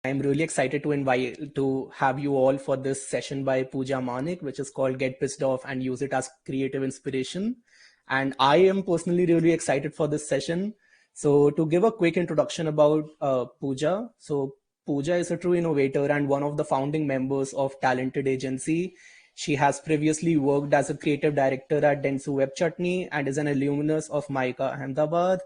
I'm really excited to have you all for this session by Pooja Manek, which is called Get Pissed Off and Use It as Creative Inspiration. And I am personally really excited for this session. So to give a quick introduction about Pooja. So Pooja is a true innovator and one of the founding members of Talented Agency. She has previously worked as a creative director at Dentsu Web Chutney and is an alumnus of Maika Ahmedabad.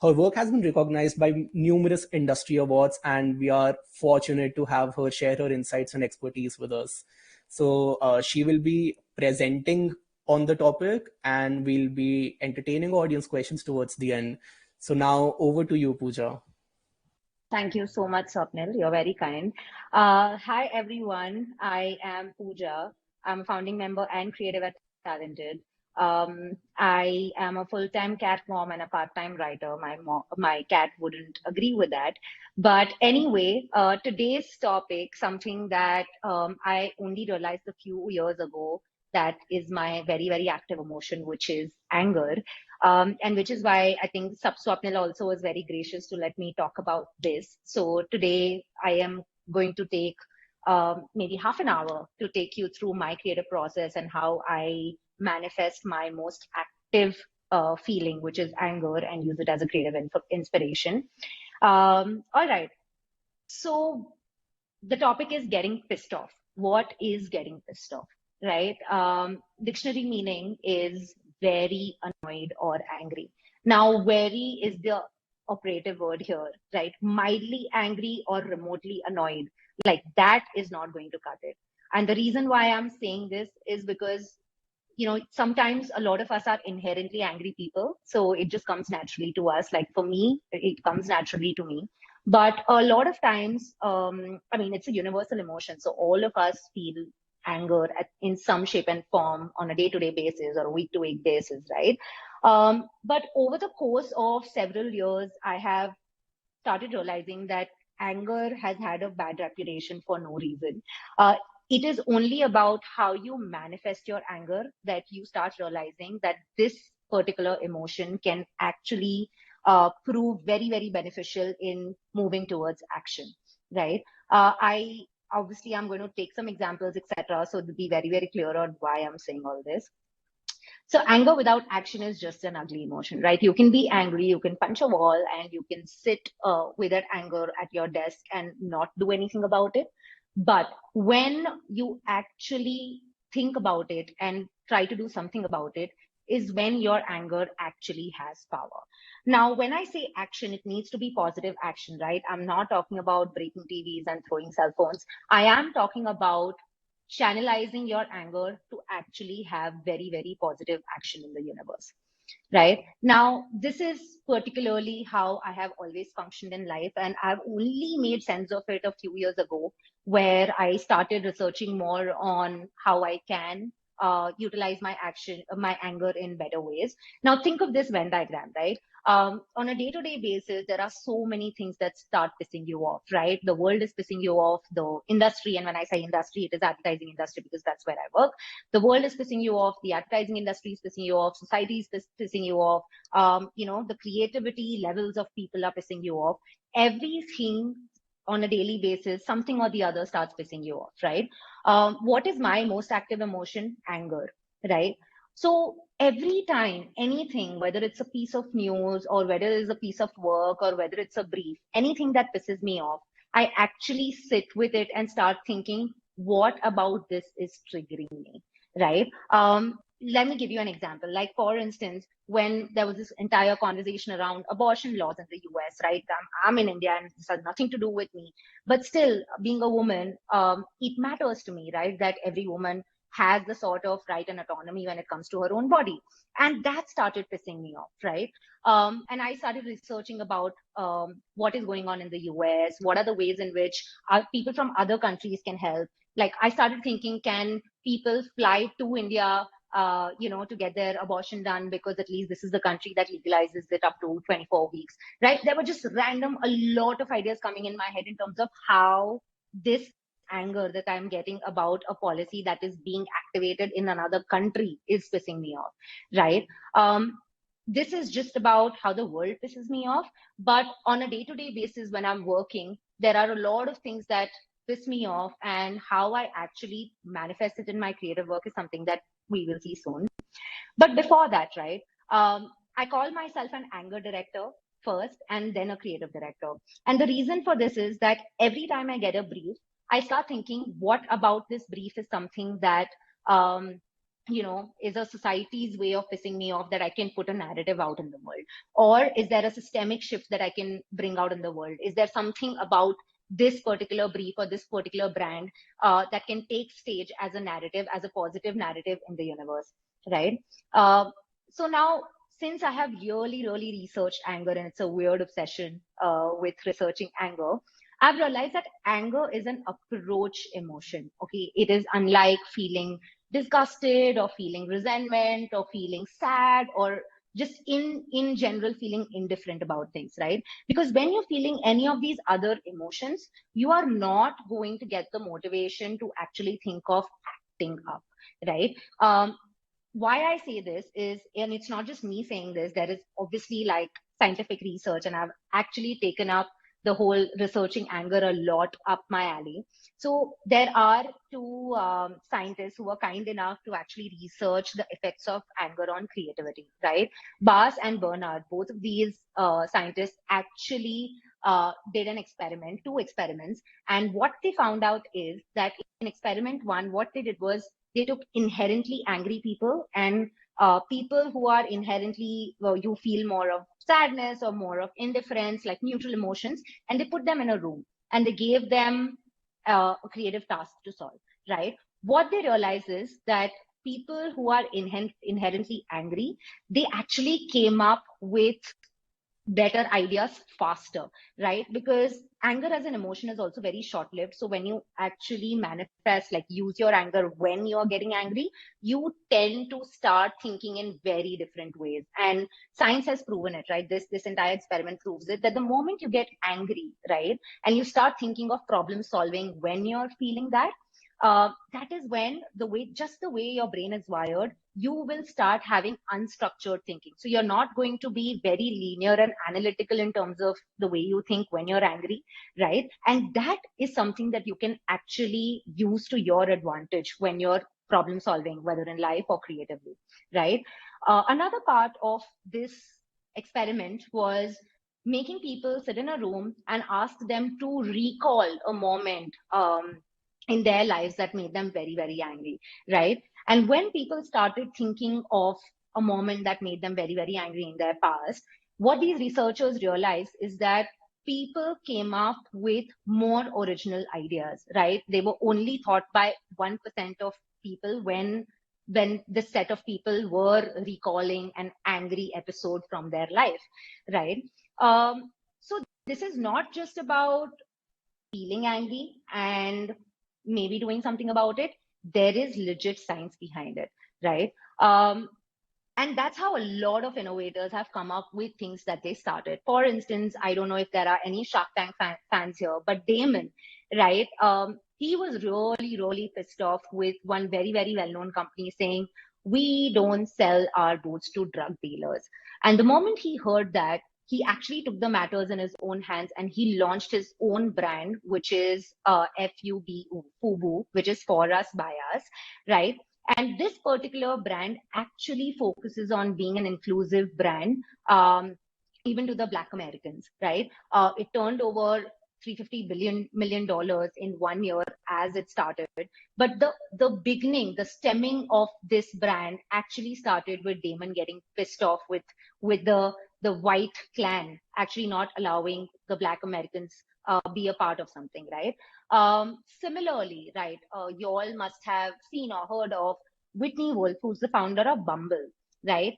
Her work has been recognized by numerous industry awards, and we are fortunate to have her share her insights and expertise with us. So she will be presenting on the topic, and we'll be entertaining audience questions towards the end. So now over to you, Pooja. Thank you so much, Swapnil. You're very kind. Hi, everyone. I am Pooja. I'm a founding member and creative at Talented. I am a full-time cat mom and a part-time writer. My cat wouldn't agree with that. But anyway, today's topic, something that I only realized a few years ago, that is my very, very active emotion, which is anger. And which is why I think Swapnil also was very gracious to let me talk about this. So today I am going to take maybe half an hour to take you through my creative process and how I manifest my most active feeling, which is anger, and use it as a creative inspiration. All right. So the topic is getting pissed off. What is getting pissed off, right? Dictionary meaning is very annoyed or angry. Now, very is the operative word here, right? Mildly angry or remotely annoyed, like that is not going to cut it. And the reason why I'm saying this is because sometimes a lot of us are inherently angry people. So it just comes naturally to us. Like for me, it comes naturally to me. But a lot of times, I mean, it's a universal emotion. So all of us feel anger in some shape and form on a day-to-day basis or a week-to-week basis, right? But over the course of several years, I have started realizing that anger has had a bad reputation for no reason. It is only about how you manifest your anger that you start realizing that this particular emotion can actually prove very, very beneficial in moving towards action, right? I obviously I'm going to take some examples, etc. So to be very, very clear on why I'm saying all this. So anger without action is just an ugly emotion, right? You can be angry, you can punch a wall, and you can sit with that anger at your desk and not do anything about it. But when you actually think about it and try to do something about it, is when your anger actually has power. Now, when I say action, it needs to be positive action, right? I'm not talking about breaking TVs and throwing cell phones. I am talking about channelizing your anger to actually have very, very positive action in the universe. Right now, this is particularly how I have always functioned in life, and I've only made sense of it a few years ago, where I started researching more on how I can utilize my anger in better ways. Now, think of this Venn diagram, right? On a day-to-day basis, there are so many things that start pissing you off, right? The world is pissing you off, the industry, and when I say industry, it is advertising industry because that's where I work. The world is pissing you off, the advertising industry is pissing you off, society is pissing you off, the creativity levels of people are pissing you off. Everything on a daily basis, something or the other starts pissing you off, right? What is my most active emotion? Anger, right? So every time anything, whether it's a piece of news or whether it's a piece of work or whether it's a brief, anything that pisses me off, I actually sit with it and start thinking, what about this is triggering me, right? Let me give you an example. Like, for instance, when there was this entire conversation around abortion laws in the US, right? I'm in India and this has nothing to do with me. But still, being a woman, it matters to me, right? That every woman has the sort of right and autonomy when it comes to her own body. And that started pissing me off, right? And I started researching about what is going on in the US, what are the ways in which people from other countries can help. Like, I started thinking, can people fly to India to get their abortion done, because at least this is the country that legalizes it up to 24 weeks, right? There were just a lot of ideas coming in my head in terms of how this anger that I'm getting about a policy that is being activated in another country is pissing me off, right? This is just about how the world pisses me off. But on a day-to-day basis, when I'm working, there are a lot of things that piss me off, and how I actually manifest it in my creative work is something that we will see soon. But before that, right, I call myself an anger director first and then a creative director. And the reason for this is that every time I get a brief, I start thinking, what about this brief is something that, um, is a society's way of pissing me off that I can put a narrative out in the world? Or is there a systemic shift that I can bring out in the world? Is there something about this particular brief or this particular brand that can take stage as a narrative, as a positive narrative in the universe, right? Uh, so now, since I have really, really researched anger, and it's a weird obsession with researching anger, I've realized that anger is an approach emotion. Okay, it is unlike feeling disgusted or feeling resentment or feeling sad or just in general feeling indifferent about things, right? Because when you're feeling any of these other emotions, you are not going to get the motivation to actually think of acting up, right? Why I say this is, and it's not just me saying this, there is obviously like scientific research, and I've actually taken up the whole researching anger a lot up my alley. So there are two scientists who are kind enough to actually research the effects of anger on creativity, right? Bas and Bernard, both of these scientists actually did an experiment, two experiments. And what they found out is that in experiment one, what they did was they took inherently angry people and people who are inherently, well, you feel more of sadness or more of indifference, like neutral emotions, and they put them in a room and they gave them a creative task to solve, right? What they realize is that people who are inherently angry, they actually came up with better ideas faster, right? Because anger as an emotion is also very short lived. So when you actually manifest, like use your anger when you're getting angry, you tend to start thinking in very different ways. And science has proven it, right? This entire experiment proves it, that the moment you get angry, right, and you start thinking of problem solving when you're feeling that, that is when just the way your brain is wired, you will start having unstructured thinking. So you're not going to be very linear and analytical in terms of the way you think when you're angry, right? And that is something that you can actually use to your advantage when you're problem solving, whether in life or creatively, right? Another part of this experiment was making people sit in a room and ask them to recall a moment in their lives that made them very, very angry, right? And when people started thinking of a moment that made them very, very angry in their past, what these researchers realized is that people came up with more original ideas, right? They were only thought by 1% of people when the set of people were recalling an angry episode from their life, right? So this is not just about feeling angry and maybe doing something about it. There is legit science behind it, right? And that's how a lot of innovators have come up with things that they started. For instance, I don't know if there are any Shark Tank fans here, but Damon, right? He was really, really pissed off with one very, very well known company saying, we don't sell our boats to drug dealers. And the moment he heard that, he actually took the matters in his own hands and he launched his own brand, which is FUBU, which is for us by us, right? And this particular brand actually focuses on being an inclusive brand, even to the Black Americans, right? It turned over $350 million in 1 year as it started. But the beginning, the stemming of this brand actually started with Damon getting pissed off with the white clan actually not allowing the Black Americans be a part of something, right? Similarly, right, you all must have seen or heard of Whitney Wolf, who's the founder of Bumble, right?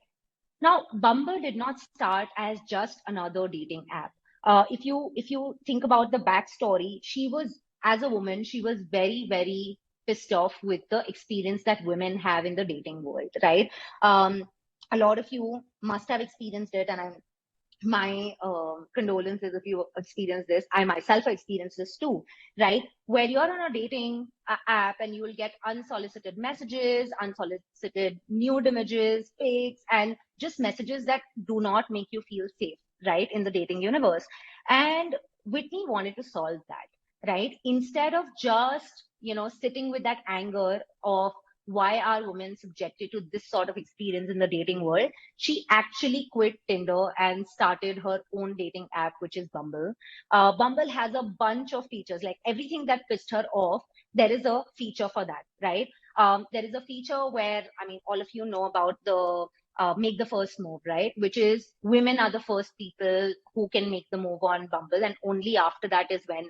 Now, Bumble did not start as just another dating app. If you think about the backstory, she was, as a woman, she was very, very pissed off with the experience that women have in the dating world, right? Um, a lot of you must have experienced it, and my condolences if you experience this. I myself experienced this too, right? Where you're on a dating app and you will get unsolicited messages, unsolicited nude images, pics, and just messages that do not make you feel safe, right, in the dating universe. And Whitney wanted to solve that, right? Instead of just, sitting with that anger of why are women subjected to this sort of experience in the dating world, she actually quit Tinder and started her own dating app, which is Bumble. Bumble has a bunch of features, like everything that pissed her off, there is a feature for that, right? There is a feature where, I mean, all of you know about the make the first move, right? Which is women are the first people who can make the move on Bumble, and only after that is when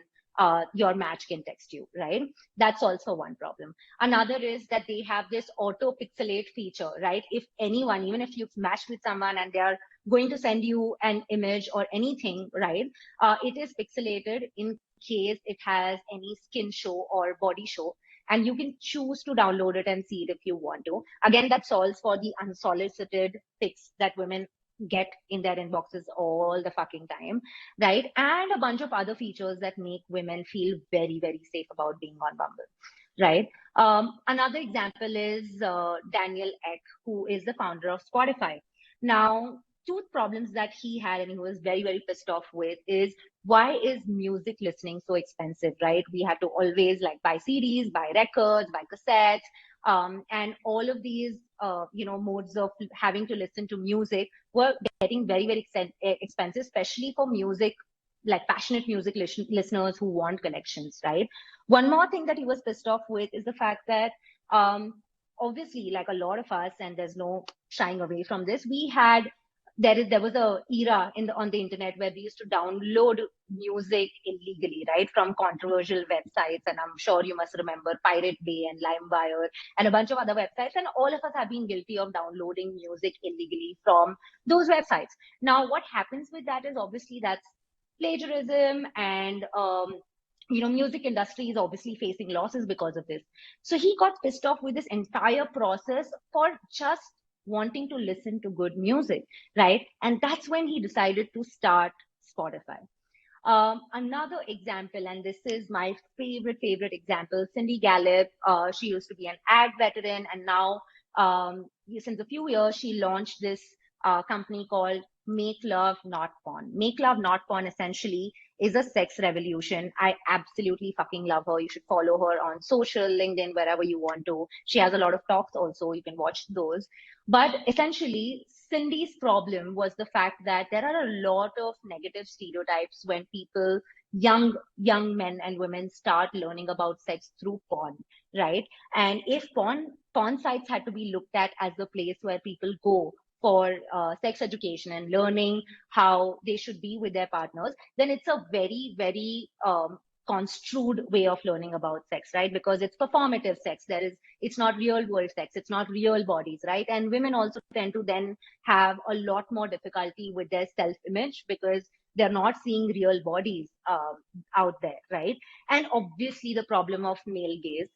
your match can text you, right? That's also one problem. Another is that they have this auto pixelate feature, right? If anyone, even if you've matched with someone and they are going to send you an image or anything, right? It is pixelated in case it has any skin show or body show, and you can choose to download it and see it if you want to. Again, that solves for the unsolicited pics that women get in their inboxes all the fucking time, right? And a bunch of other features that make women feel very, very safe about being on Bumble, right? Another example is Daniel Ek, who is the founder of Spotify. Now, two problems that he had and he was very, very pissed off with is, why is music listening so expensive, right? We had to always like buy CDs, buy records, buy cassettes, and all of these, modes of having to listen to music were getting very, very expensive, especially for music, like passionate music listeners who want connections, right? One more thing that he was pissed off with is the fact that, obviously, like a lot of us, and there's no shying away from this, there was a era on the internet where we used to download music illegally, right, from controversial websites, and I'm sure you must remember Pirate Bay and LimeWire and a bunch of other websites, and all of us have been guilty of downloading music illegally from those websites. Now, what happens with that is obviously that's plagiarism, and music industry is obviously facing losses because of this. So he got pissed off with this entire process for just wanting to listen to good music, right? And that's when he decided to start Spotify. Another example, and this is my favorite example, Cindy Gallop. She used to be an ad veteran, and now, since a few years, she launched this company called Make Love Not Porn. Make Love Not Porn essentially is a sex revolution. I absolutely fucking love her. You should follow her on social, LinkedIn, wherever you want to. She has a lot of talks also. You can watch those. But essentially, Cindy's problem was the fact that there are a lot of negative stereotypes when people, young men and women, start learning about sex through porn, right? And if porn sites had to be looked at as the place where people go for sex education and learning how they should be with their partners, then it's a very, very construed way of learning about sex, right? Because it's performative sex. It's not real world sex. It's not real bodies, right? And women also tend to then have a lot more difficulty with their self image because they're not seeing real bodies out there, right? And obviously, the problem of male gaze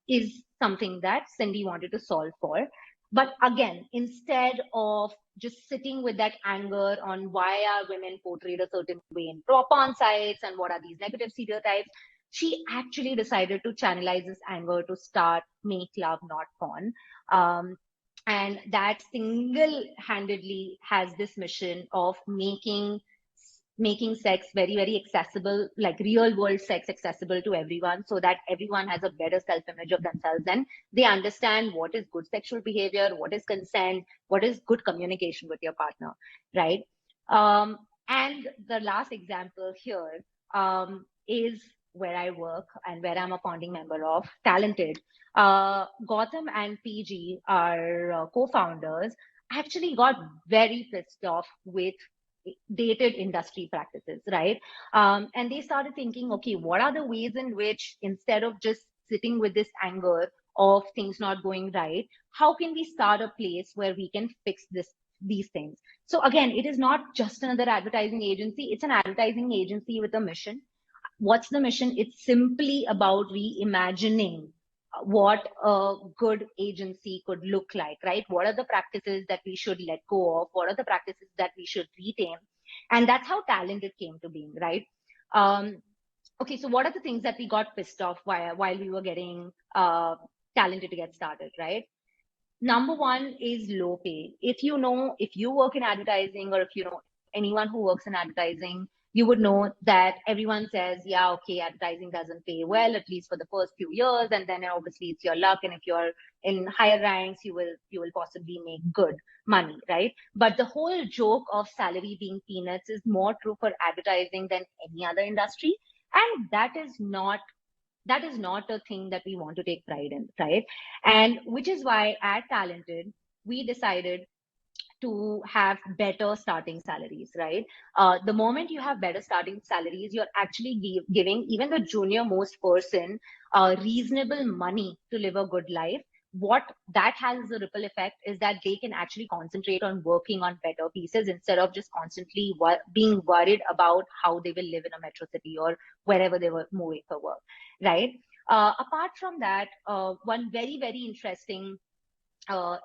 is something that Cindy wanted to solve for. But again, instead of just sitting with that anger on why are women portrayed a certain way in porn sites and what are these negative stereotypes, she actually decided to channelize this anger to start Make Love Not Porn. And that single-handedly has this mission of making sex very, very accessible, like real world sex accessible to everyone, so that everyone has a better self image of themselves and they understand what is good sexual behavior, what is consent, what is good communication with your partner, right? And the last example here is where I work and where I'm a founding member of Talented. Gotham and PG, our co-founders, actually got very pissed off with dated industry practices, right? And they started thinking, okay, what are the ways in which, instead of just sitting with this anger of things not going right, how can we start a place where we can fix these things? So again, it is not just another advertising agency, it's an advertising agency with a mission. What's the mission? It's simply about reimagining what a good agency could look like, right? What are the practices that we should let go of? What are the practices that we should retain? And that's how Talented came to being, right? Okay, so what are the things that we got pissed off while we were getting Talented to get started, right? Number one is low pay. If you work in advertising, or if you know anyone who works in advertising, you would know that everyone says, yeah, okay, advertising doesn't pay well, at least for the first few years, and then obviously it's your luck, and if you're in higher ranks, you will possibly make good money, right? But the whole joke of salary being peanuts is more true for advertising than any other industry, and that is not a thing that we want to take pride in, right? And which is why at Talented, we decided to have better starting salaries, right? The moment you have better starting salaries, you're actually giving even the junior most person reasonable money to live a good life. What that has as a ripple effect is that they can actually concentrate on working on better pieces instead of just constantly being worried about how they will live in a metro city or wherever they were moving for work, right? Apart from that, one very, very interesting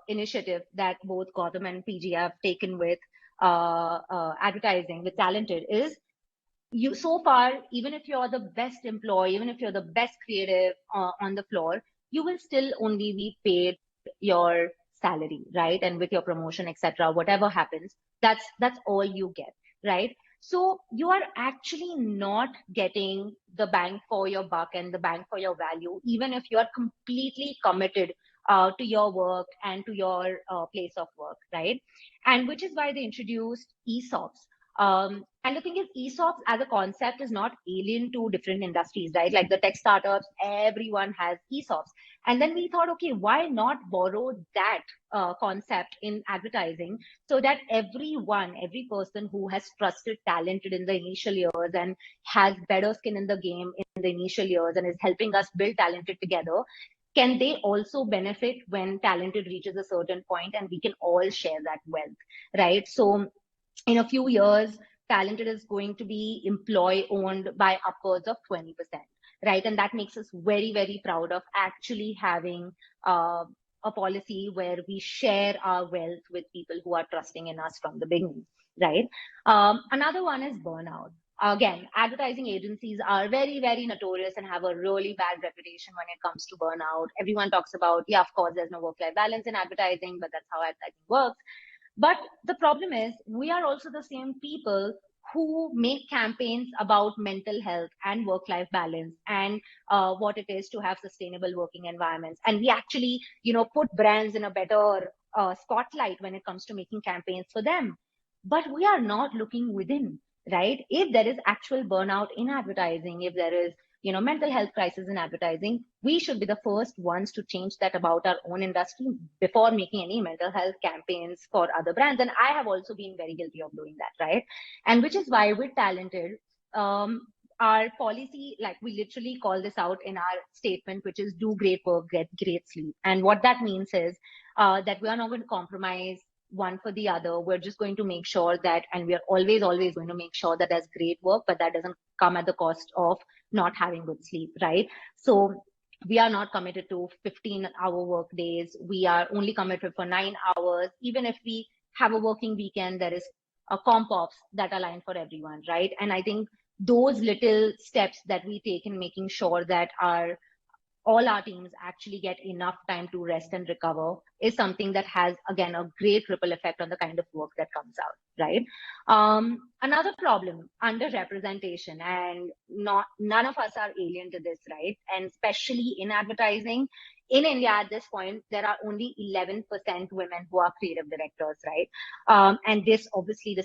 initiative that both Gautam and PG have taken with advertising with Talented is, you so far, even if you're the best employee, even if you're the best creative on the floor, you will still only be paid your salary, right? And with your promotion, etc., whatever happens, that's all you get, right? So you are actually not getting the bang for your buck and the bang for your value, even if you are completely committed to your work and to your place of work, right? And which is why they introduced ESOPs. And the thing is, ESOPs as a concept is not alien to different industries, right? Like the tech startups, everyone has ESOPs. And then we thought, okay, why not borrow that concept in advertising so that every person who has trusted Talented in the initial years and has better skin in the game in the initial years and is helping us build Talented together, can they also benefit when Talented reaches a certain point and we can all share that wealth, right? So in a few years, Talented is going to be employee owned by upwards of 20%, right? And that makes us very, very proud of actually having a policy where we share our wealth with people who are trusting in us from the beginning, right? Another one is burnout. Again, advertising agencies are very, very notorious and have a really bad reputation when it comes to burnout. Everyone talks about, yeah, of course, there's no work life balance in advertising, but that's how advertising works. But the problem is, we are also the same people who make campaigns about mental health and work life balance and what it is to have sustainable working environments. And we actually, put brands in a better spotlight when it comes to making campaigns for them. But we are not looking within, right? If there is actual burnout in advertising, if there is mental health crisis in advertising, we should be the first ones to change that about our own industry before making any mental health campaigns for other brands. And I have also been very guilty of doing that, right? And which is why we're Talented. Our policy, like we literally call this out in our statement, which is do great work, get great sleep. And what that means is that we are not going to compromise one for the other. We're just going to make sure that, and we are always, always going to make sure that there's great work, but that doesn't come at the cost of not having good sleep, right? So we are not committed to 15-hour work days. We are only committed for 9 hours. Even if we have a working weekend, there is a comp ops that align for everyone, right? And I think those little steps that we take in making sure that all our teams actually get enough time to rest and recover is something that has, again, a great ripple effect on the kind of work that comes out, right? Another problem, underrepresentation, and none of us are alien to this, right? And especially in advertising, in India at this point, there are only 11% women who are creative directors, right? And this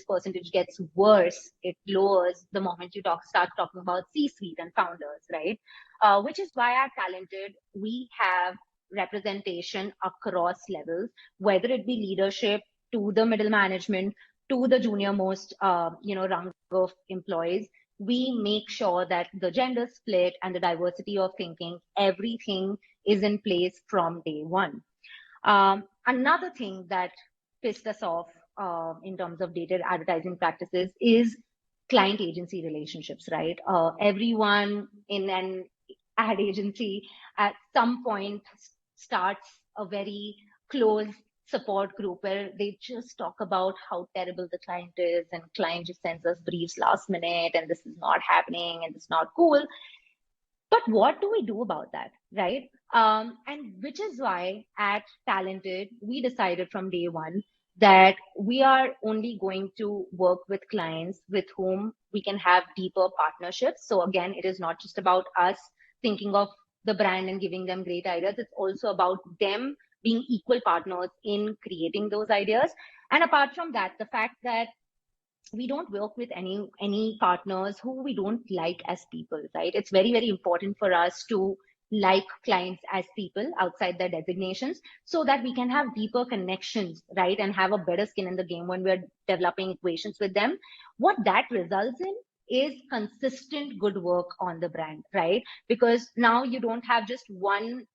percentage gets worse. It lowers the moment you start talking about C-suite and founders, right? Which is why at Talented, we have representation across levels, whether it be leadership to the middle management to the junior most, rung of employees. We make sure that the gender split and the diversity of thinking, everything is in place from day one. Another thing that pissed us off in terms of dated advertising practices is client agency relationships, right? Everyone in an ad agency at some point starts a very close support group where they just talk about how terrible the client is, and client just sends us briefs last minute and this is not happening and it's not cool. But what do we do about that, right? And which is why at Talented, we decided from day one that we are only going to work with clients with whom we can have deeper partnerships. So again, it is not just about us thinking of the brand and giving them great ideas. It's also about them being equal partners in creating those ideas. And apart from that, the fact that we don't work with any partners who we don't like as people, right? It's very, very important for us to like clients as people outside their designations so that we can have deeper connections, right? And have a better skin in the game when we're developing equations with them. What that results in is consistent good work on the brand, right? Because now you don't have just one,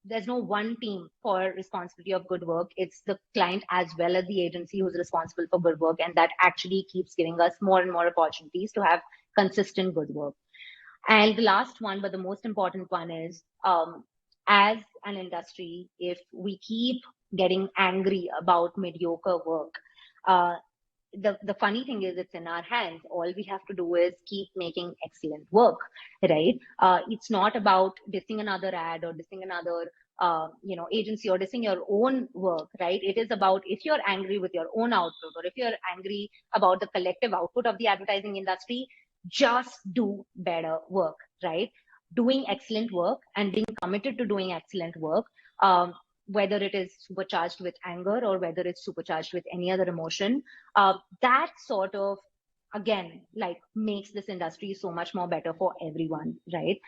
there's no one team for responsibility of good work. It's the client as well as the agency who's responsible for good work. And that actually keeps giving us more and more opportunities to have consistent good work. And the last one, but the most important one is, as an industry, if we keep getting angry about mediocre work, the funny thing is it's in our hands. All we have to do is keep making excellent work, right? It's not about dissing another ad or dissing another agency or dissing your own work, right? It is about if you're angry with your own output or if you're angry about the collective output of the advertising industry, just do better work, right? Doing excellent work and being committed to doing excellent work, whether it is supercharged with anger or whether it's supercharged with any other emotion, that sort of, again, like makes this industry so much more better for everyone, right?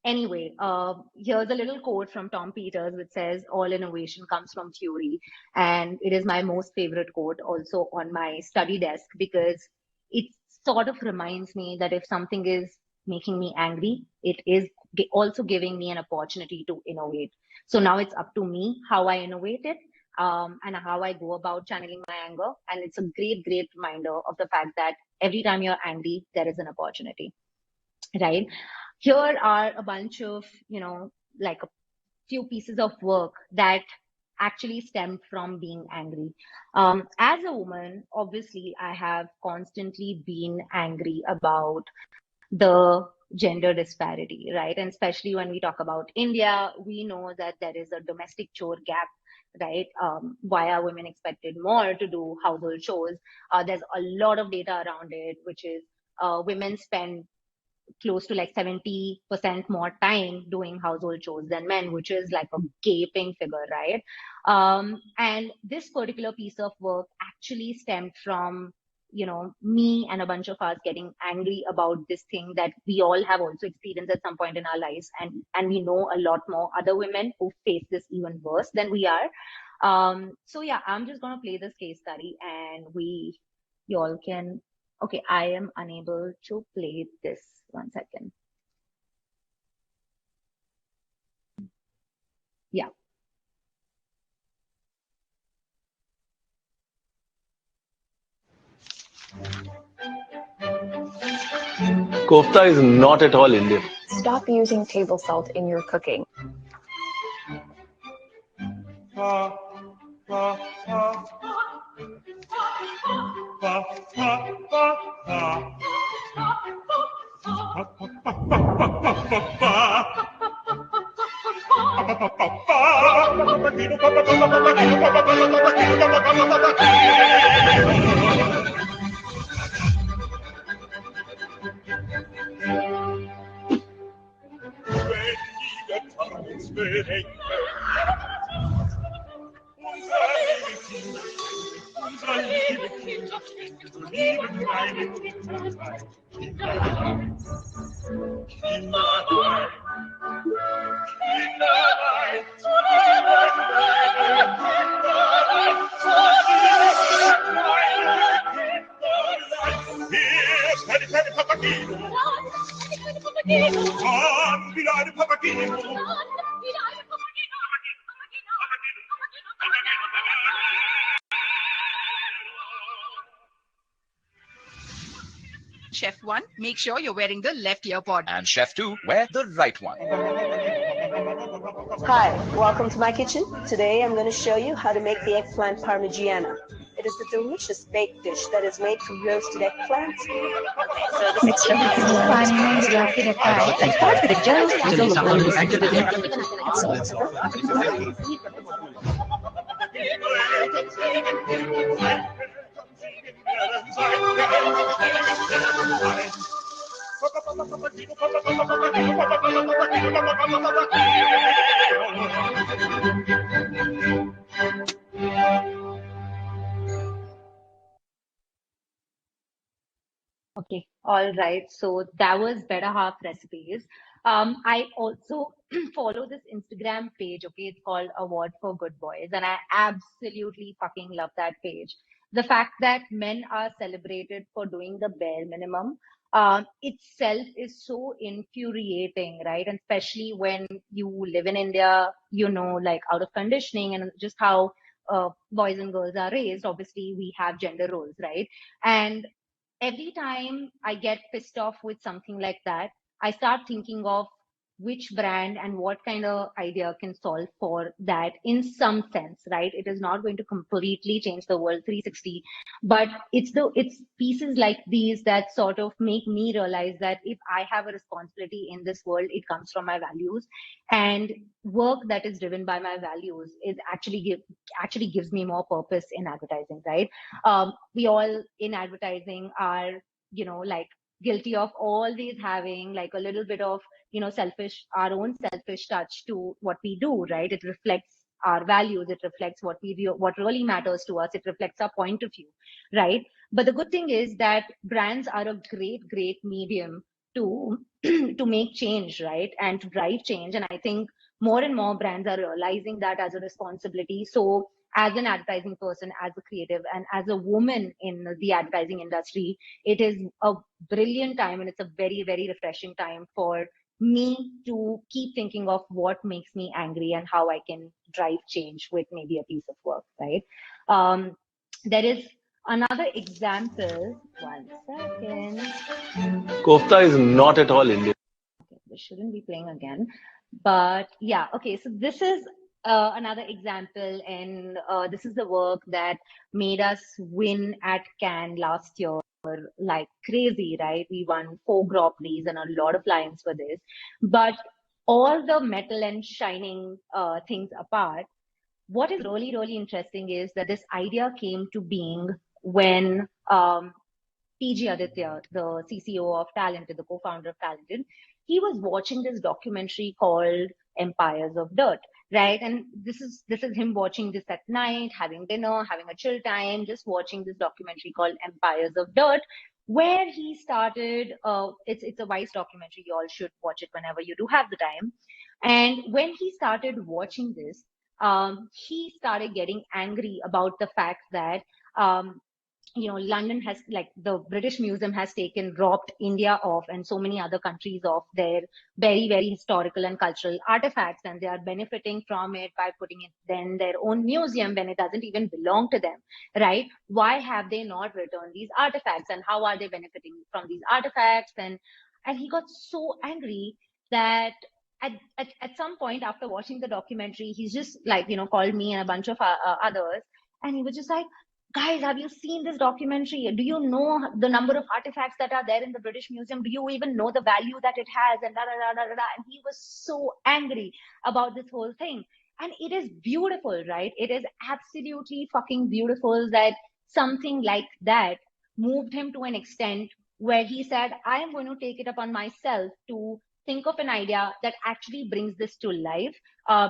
Anyway, here's a little quote from Tom Peters, which says, "All innovation comes from fury." And it is my most favorite quote also on my study desk because it sort of reminds me that if something is making me angry, it is also giving me an opportunity to innovate. So now it's up to me how I innovate it, and how I go about channeling my anger. And it's a great, great reminder of the fact that every time you're angry, there is an opportunity, right? Here are a bunch of, like a few pieces of work that actually stemmed from being angry. As a woman, obviously, I have constantly been angry about the gender disparity, right? And especially when we talk about India, we know that there is a domestic chore gap, right? Why are women expected more to do household chores? There's a lot of data around it, which is women spend close to like 70% more time doing household chores than men, which is like a gaping figure, right? And this particular piece of work actually stemmed from, me and a bunch of us getting angry about this thing that we all have also experienced at some point in our lives. And we know a lot more other women who face this even worse than we are. So yeah, I'm just going to play this case study and you all can, okay, I am unable to play this. 1 second. Yeah. Kofta is not at all Indian. Stop using table salt in your cooking. Chef 1, make sure you're wearing the left ear pod. And Chef 2, wear the right one. Hi, welcome to my kitchen. Today I'm going to show you how to make the eggplant parmigiana. It is a delicious baked dish that is made from roasted eggplants. Mix the pan with roasted eggplant and start with the gel. Okay, all right. So that was Better Half Recipes. I also follow this Instagram page. Okay, it's called Award for Good Boys, and I absolutely fucking love that page. The fact that men are celebrated for doing the bare minimum itself is so infuriating, right? And especially when you live in India, you know, like out of conditioning and just how boys and girls are raised. Obviously, we have gender roles, right? And every time I get pissed off with something like that, I start thinking of which brand and what kind of idea can solve for that in some sense, right? It is not going to completely change the world 360, but it's pieces like these that sort of make me realize that if I have a responsibility in this world, it comes from my values, and work that is driven by my values is actually gives me more purpose in advertising, right? We all in advertising are, you know, like guilty of always having like a little bit of, you know, our own selfish touch to what we do, right? It reflects our values, it reflects what really matters to us, it reflects our point of view, right? But the good thing is that brands are a great medium to to make change, right, and to drive change. And I think more and more brands are realizing that as a responsibility. So as an advertising person, as a creative, and as a woman in the advertising industry, it is a brilliant time, and it's a very refreshing time for me to keep thinking of what makes me angry and how I can drive change with maybe a piece of work, right? There is another example. One second. Kofta is not at all Indian. Okay, this shouldn't be playing again. But yeah, okay, so this is another example, and this is the work that made us win at Cannes last year like crazy, right? We won 4 Grand Prix and a lot of lions for this. But all the metal and shining things apart, what is really interesting is that this idea came to being when PG Aditya, the CCO of Talented, the co-founder of Talented, he was watching this documentary called Empires of Dirt, right? And this is him watching this at night, having dinner, having a chill time, just watching this documentary called Empires of Dirt, where he started. It's a wise documentary. You all should watch it whenever you do have the time. And when he started watching this, he started getting angry about the fact that you know, London has, like, the British Museum has robbed India off and so many other countries of their very historical and cultural artifacts, and they are benefiting from it by putting it in their own museum when it doesn't even belong to them, right? Why have they not returned these artifacts, and how are they benefiting from these artifacts? And he got so angry that at some point after watching the documentary, he's just like, you know, called me and a bunch of others, and he was just like, guys, have you seen this documentary? Do you know the number of artifacts that are there in the British Museum? Do you even know the value that it has? And da da da da da. And he was so angry about this whole thing. And it is beautiful, right? It is absolutely fucking beautiful that something like that moved him to an extent where he said, I am going to take it upon myself to think of an idea that actually brings this to life,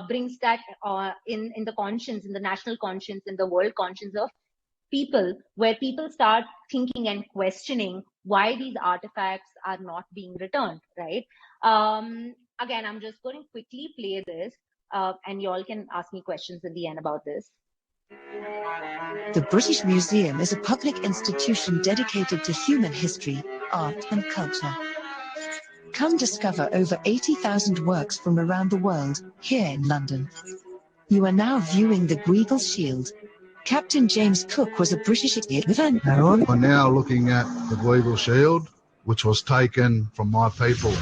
brings that in the conscience, in the national conscience, in the world conscience of people, where people start thinking and questioning why these artifacts are not being returned, right? Again, I'm just going to quickly play this, and you all can ask me questions at the end about this. The British Museum is a public institution dedicated to human history, art and culture. Come discover over 80,000 works from around the world, here in London. You are now viewing the Guigal Shield. Captain James Cook was a British event. We're now looking at the Guigal Shield, which was taken from my people.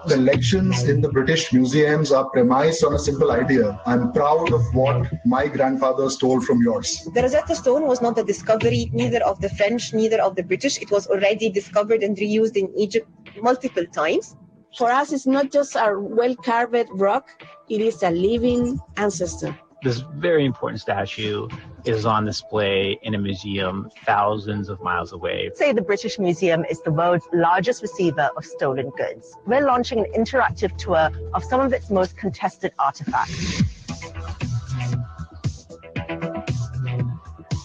Collections in the British museums are premised on a simple idea. I'm proud of what my grandfather stole from yours. The Rosetta Stone was not a discovery neither of the French, neither of the British. It was already discovered and reused in Egypt multiple times. For us, it's not just a well-carved rock, it is a living ancestor. This very important statue is on display in a museum thousands of miles away. Say the British Museum is the world's largest receiver of stolen goods. We're launching an interactive tour of some of its most contested artifacts.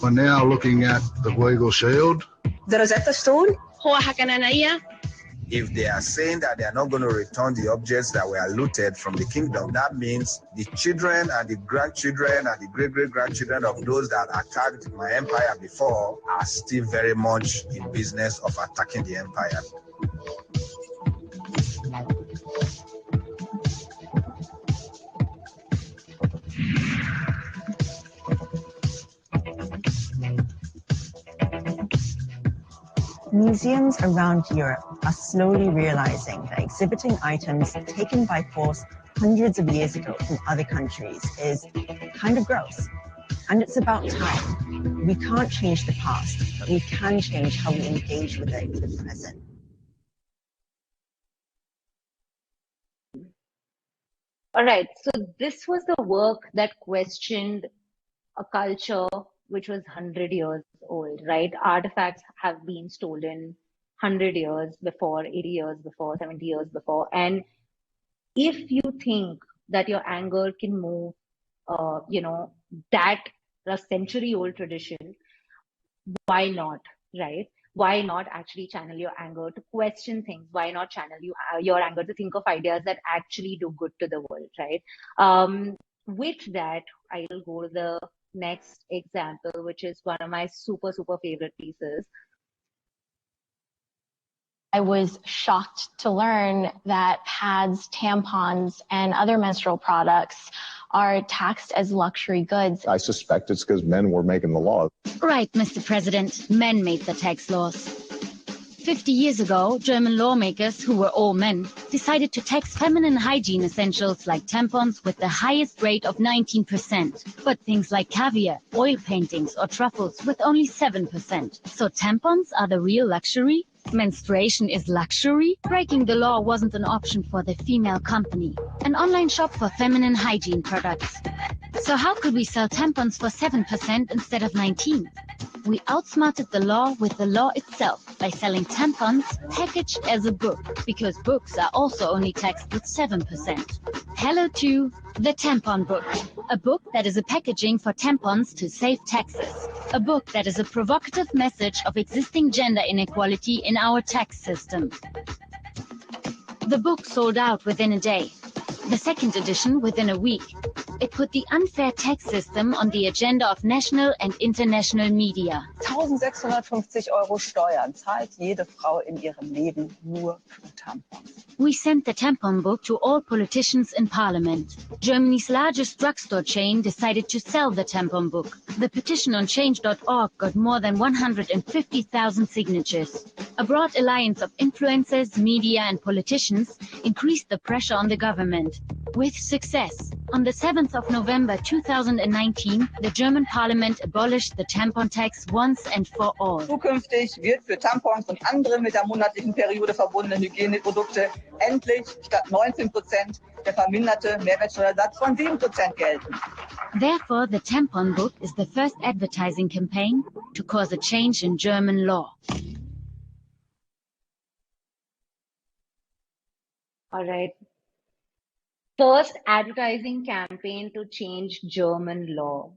We're now looking at the Weigel Shield. The Rosetta Stone. If they are saying that they are not going to return the objects that were looted from the kingdom, that means the children and the grandchildren and the great-great-grandchildren of those that attacked my empire before are still very much in business of attacking the empire. Museums around Europe are slowly realizing that exhibiting items taken by force hundreds of years ago from other countries is kind of gross. And it's about time. We can't change the past, but we can change how we engage with it in the present. All right, so this was the work that questioned a culture which was 100 years old, right? Artifacts have been stolen 100 years before, 80 years before, 70 years before. And if you think that your anger can move, that a century-old tradition, why not, right? Why not actually channel your anger to question things? Why not channel your anger to think of ideas that actually do good to the world, right? With that, I will go to the next example, which is one of my super, super favorite pieces. I was shocked to learn that pads, tampons, and other menstrual products are taxed as luxury goods. I suspect it's because men were making the law. Right, Mr. President. Men made the tax laws. 50 years ago, German lawmakers, who were all men, decided to tax feminine hygiene essentials like tampons with the highest rate of 19%, but things like caviar, oil paintings, or truffles with only 7%. So tampons are the real luxury? Menstruation is luxury? Breaking the law wasn't an option for the female company, an online shop for feminine hygiene products. So how could we sell tampons for 7% instead of 19%? We outsmarted the law with the law itself by selling tampons packaged as a book, because books are also only taxed with 7%. Hello to the tampon book, a book that is a packaging for tampons to save taxes, a book that is a provocative message of existing gender inequality in our tax system. The book sold out within a day, the second edition within a week. It put the unfair tax system on the agenda of national and international media. 1650 Euro Steuern zahlt jede Frau in ihrem Leben nur für Tampons. We sent the tampon book to all politicians in parliament. Germany's largest drugstore chain decided to sell the tampon book. The petition on change.org got more than 150,000 signatures. A broad alliance of influencers, media, and politicians increased the pressure on the government. With success. On the 7th of November 2019, the German parliament abolished the tampon tax once and for all. Zukünftig wird für Tampons und andere mit der monatlichen Periode verbundene Hygieneprodukte endlich statt 19% der verminderte Mehrwertsteuersatz von 7% gelten. Therefore, the tampon book is the first advertising campaign to cause a change in German law. All right. First advertising campaign to change German law.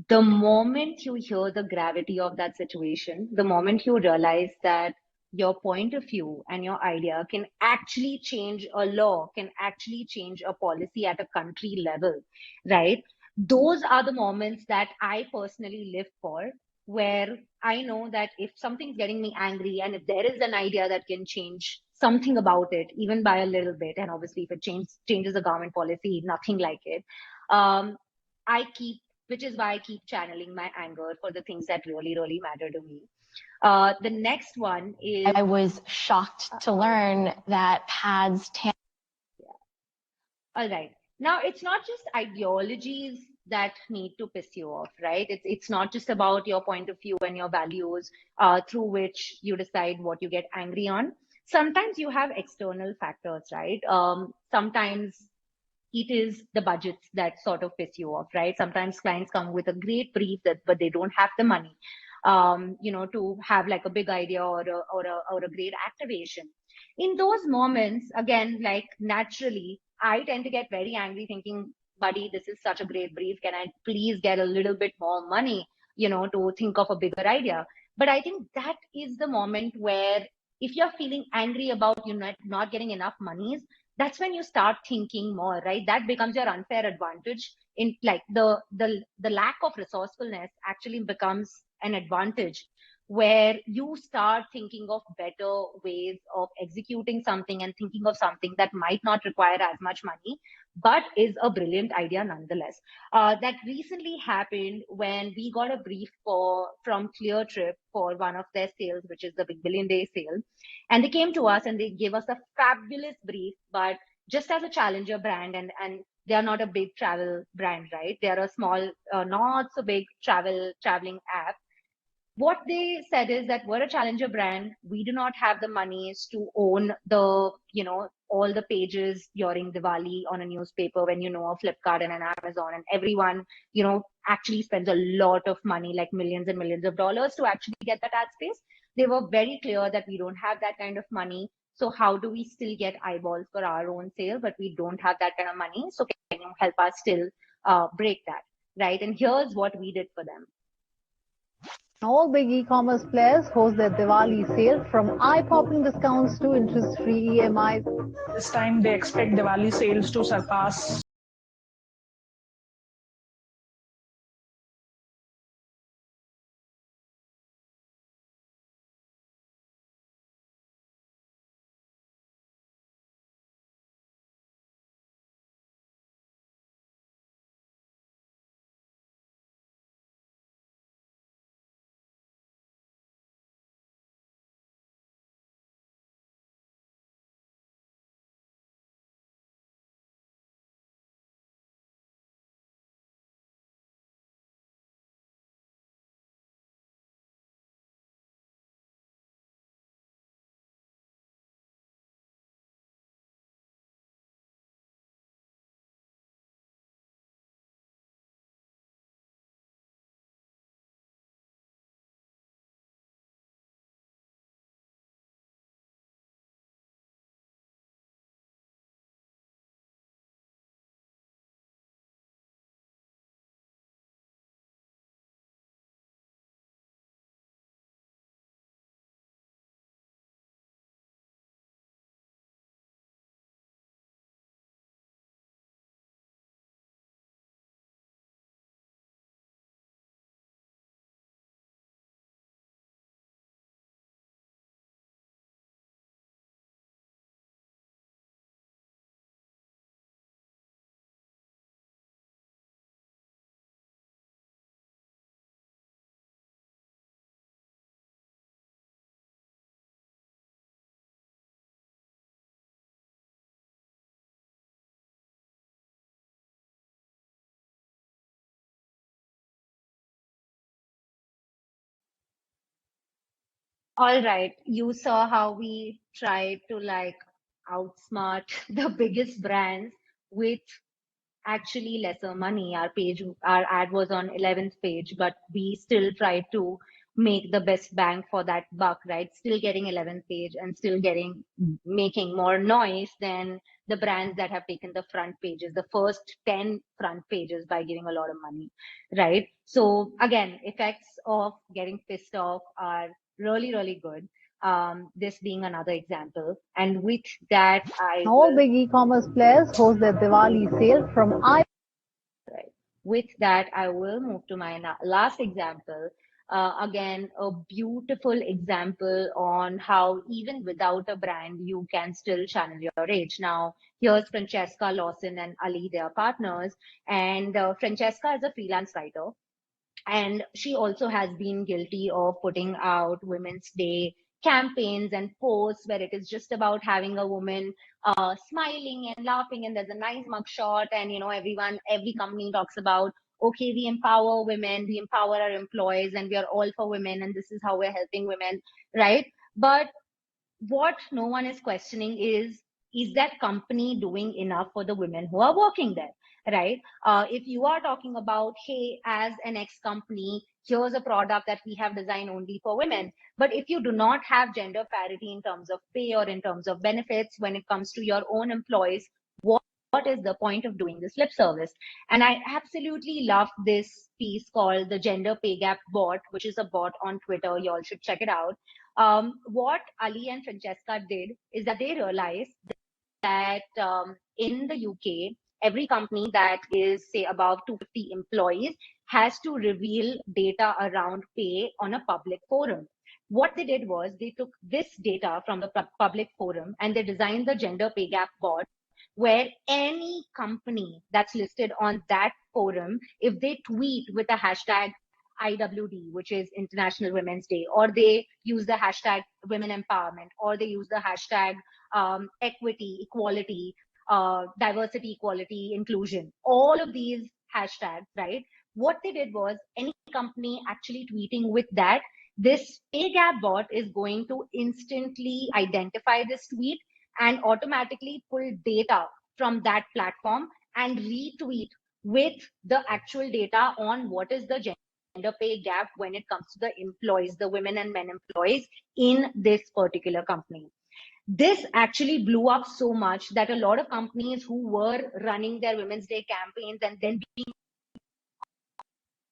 The moment you hear the gravity of that situation, the moment you realize that your point of view and your idea can actually change a law, can actually change a policy at a country level, right? Those are the moments that I personally live for, where I know that if something's getting me angry and if there is an idea that can change something about it, even by a little bit, and obviously if it changes the government policy, nothing like it, which is why I keep channeling my anger for the things that really, really matter to me. The next one is... I was shocked to learn that pads... All right. Now, it's not just ideologies that need to piss you off, right? It's not just about your point of view and your values through which you decide what you get angry on. Sometimes you have external factors, right? Sometimes it is the budgets that sort of piss you off, right? Sometimes clients come with a great brief but they don't have the money, to have like a big idea or a great activation. In those moments, again, like naturally, I tend to get very angry thinking, buddy, this is such a great brief. Can I please get a little bit more money, to think of a bigger idea? But I think that is the moment where if you're feeling angry about you not getting enough monies, that's when you start thinking more, right? That becomes your unfair advantage. In like the lack of resourcefulness actually becomes an advantage where you start thinking of better ways of executing something and thinking of something that might not require as much money, but is a brilliant idea nonetheless. That recently happened when we got a brief from Clear Trip for one of their sales, which is the Big Billion Day sale. And they came to us and they gave us a fabulous brief, but just as a challenger brand, and they are not a big travel brand, right? They are a small, not so big traveling app. What they said is that we're a challenger brand. We do not have the monies to own all the pages during Diwali on a newspaper when a Flipkart and an Amazon and everyone, actually spends a lot of money, like millions and millions of dollars to actually get that ad space. They were very clear that we don't have that kind of money. So how do we still get eyeballs for our own sale, but we don't have that kind of money? So can you help us still break that, right? And here's what we did for them. All big e-commerce players host their Diwali sale, from eye-popping discounts to interest-free EMIs. This time they expect Diwali sales to surpass All right. You saw how we tried to like outsmart the biggest brands with actually lesser money. Our ad was on 11th page, but we still tried to make the best bang for that buck, right? Still getting 11th page and still making more noise than the brands that have taken the front pages, the first 10 front pages by giving a lot of money, right? So again, effects of getting pissed off are really, really good. This being another example. And with that, All big e-commerce players host their Diwali sale, from With that, I will move to my last example. Again, a beautiful example on how even without a brand, you can still channel your rage. Now, here's Francesca, Lawson, and Ali, they are partners. And Francesca is a freelance writer. And she also has been guilty of putting out Women's Day campaigns and posts where it is just about having a woman smiling and laughing, and there's a nice mugshot, and every company talks about, okay, we empower women, we empower our employees, and we are all for women, and this is how we're helping women, right? But what no one is questioning is that company doing enough for the women who are working there, right? If you are talking about, hey, as an ex company, here's a product that we have designed only for women, but if you do not have gender parity in terms of pay or in terms of benefits when it comes to your own employees, what is the point of doing this lip service? And I absolutely love this piece called the Gender Pay Gap Bot, which is a bot on Twitter. You all should check it out. What Ali and Francesca did is that they realized that in the UK, every company that is, say, above 250 employees has to reveal data around pay on a public forum. What they did was they took this data from the public forum and they designed the Gender Pay Gap Bot, where any company that's listed on that forum, if they tweet with a hashtag IWD, which is International Women's Day, or they use the hashtag women empowerment, or they use the hashtag equity, equality, diversity, equality, inclusion, all of these hashtags, right? What they did was any company actually tweeting with that, this pay gap bot is going to instantly identify this tweet and automatically pull data from that platform and retweet with the actual data on what is the gender pay gap when it comes to the employees, the women and men employees in this particular company. This actually blew up so much that a lot of companies who were running their Women's Day campaigns and then being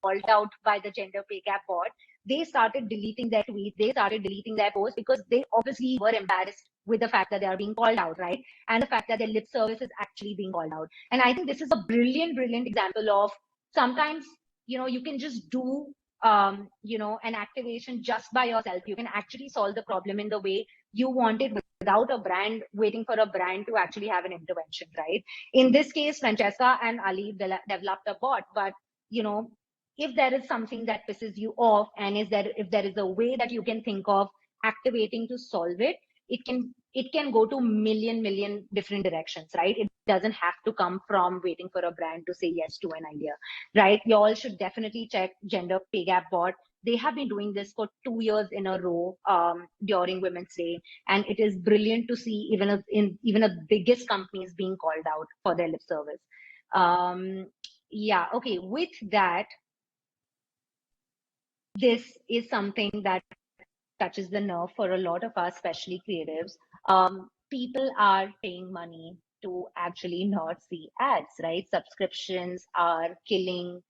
called out by the Gender Pay Gap bot, they started deleting their tweets, they started deleting their posts, because they obviously were embarrassed with the fact that they are being called out, right? And the fact that their lip service is actually being called out. And I think this is a brilliant, brilliant example of sometimes, you can just do, an activation just by yourself. You can actually solve the problem in the way you want it without a brand waiting for a brand to actually have an intervention, right? In this case, Francesca and Ali developed a bot, but, if there is something that pisses you off, and if there is a way that you can think of activating to solve it, it can go to million different directions, right? It doesn't have to come from waiting for a brand to say yes to an idea, right? You all should definitely check Gender Pay Gap Bot. They have been doing this for 2 years in a row during Women's Day, and it is brilliant to see even the biggest companies being called out for their lip service. Yeah, okay. With that, this is something that touches the nerve for a lot of us, especially creatives. People are paying money to actually not see ads, right? Subscriptions are killing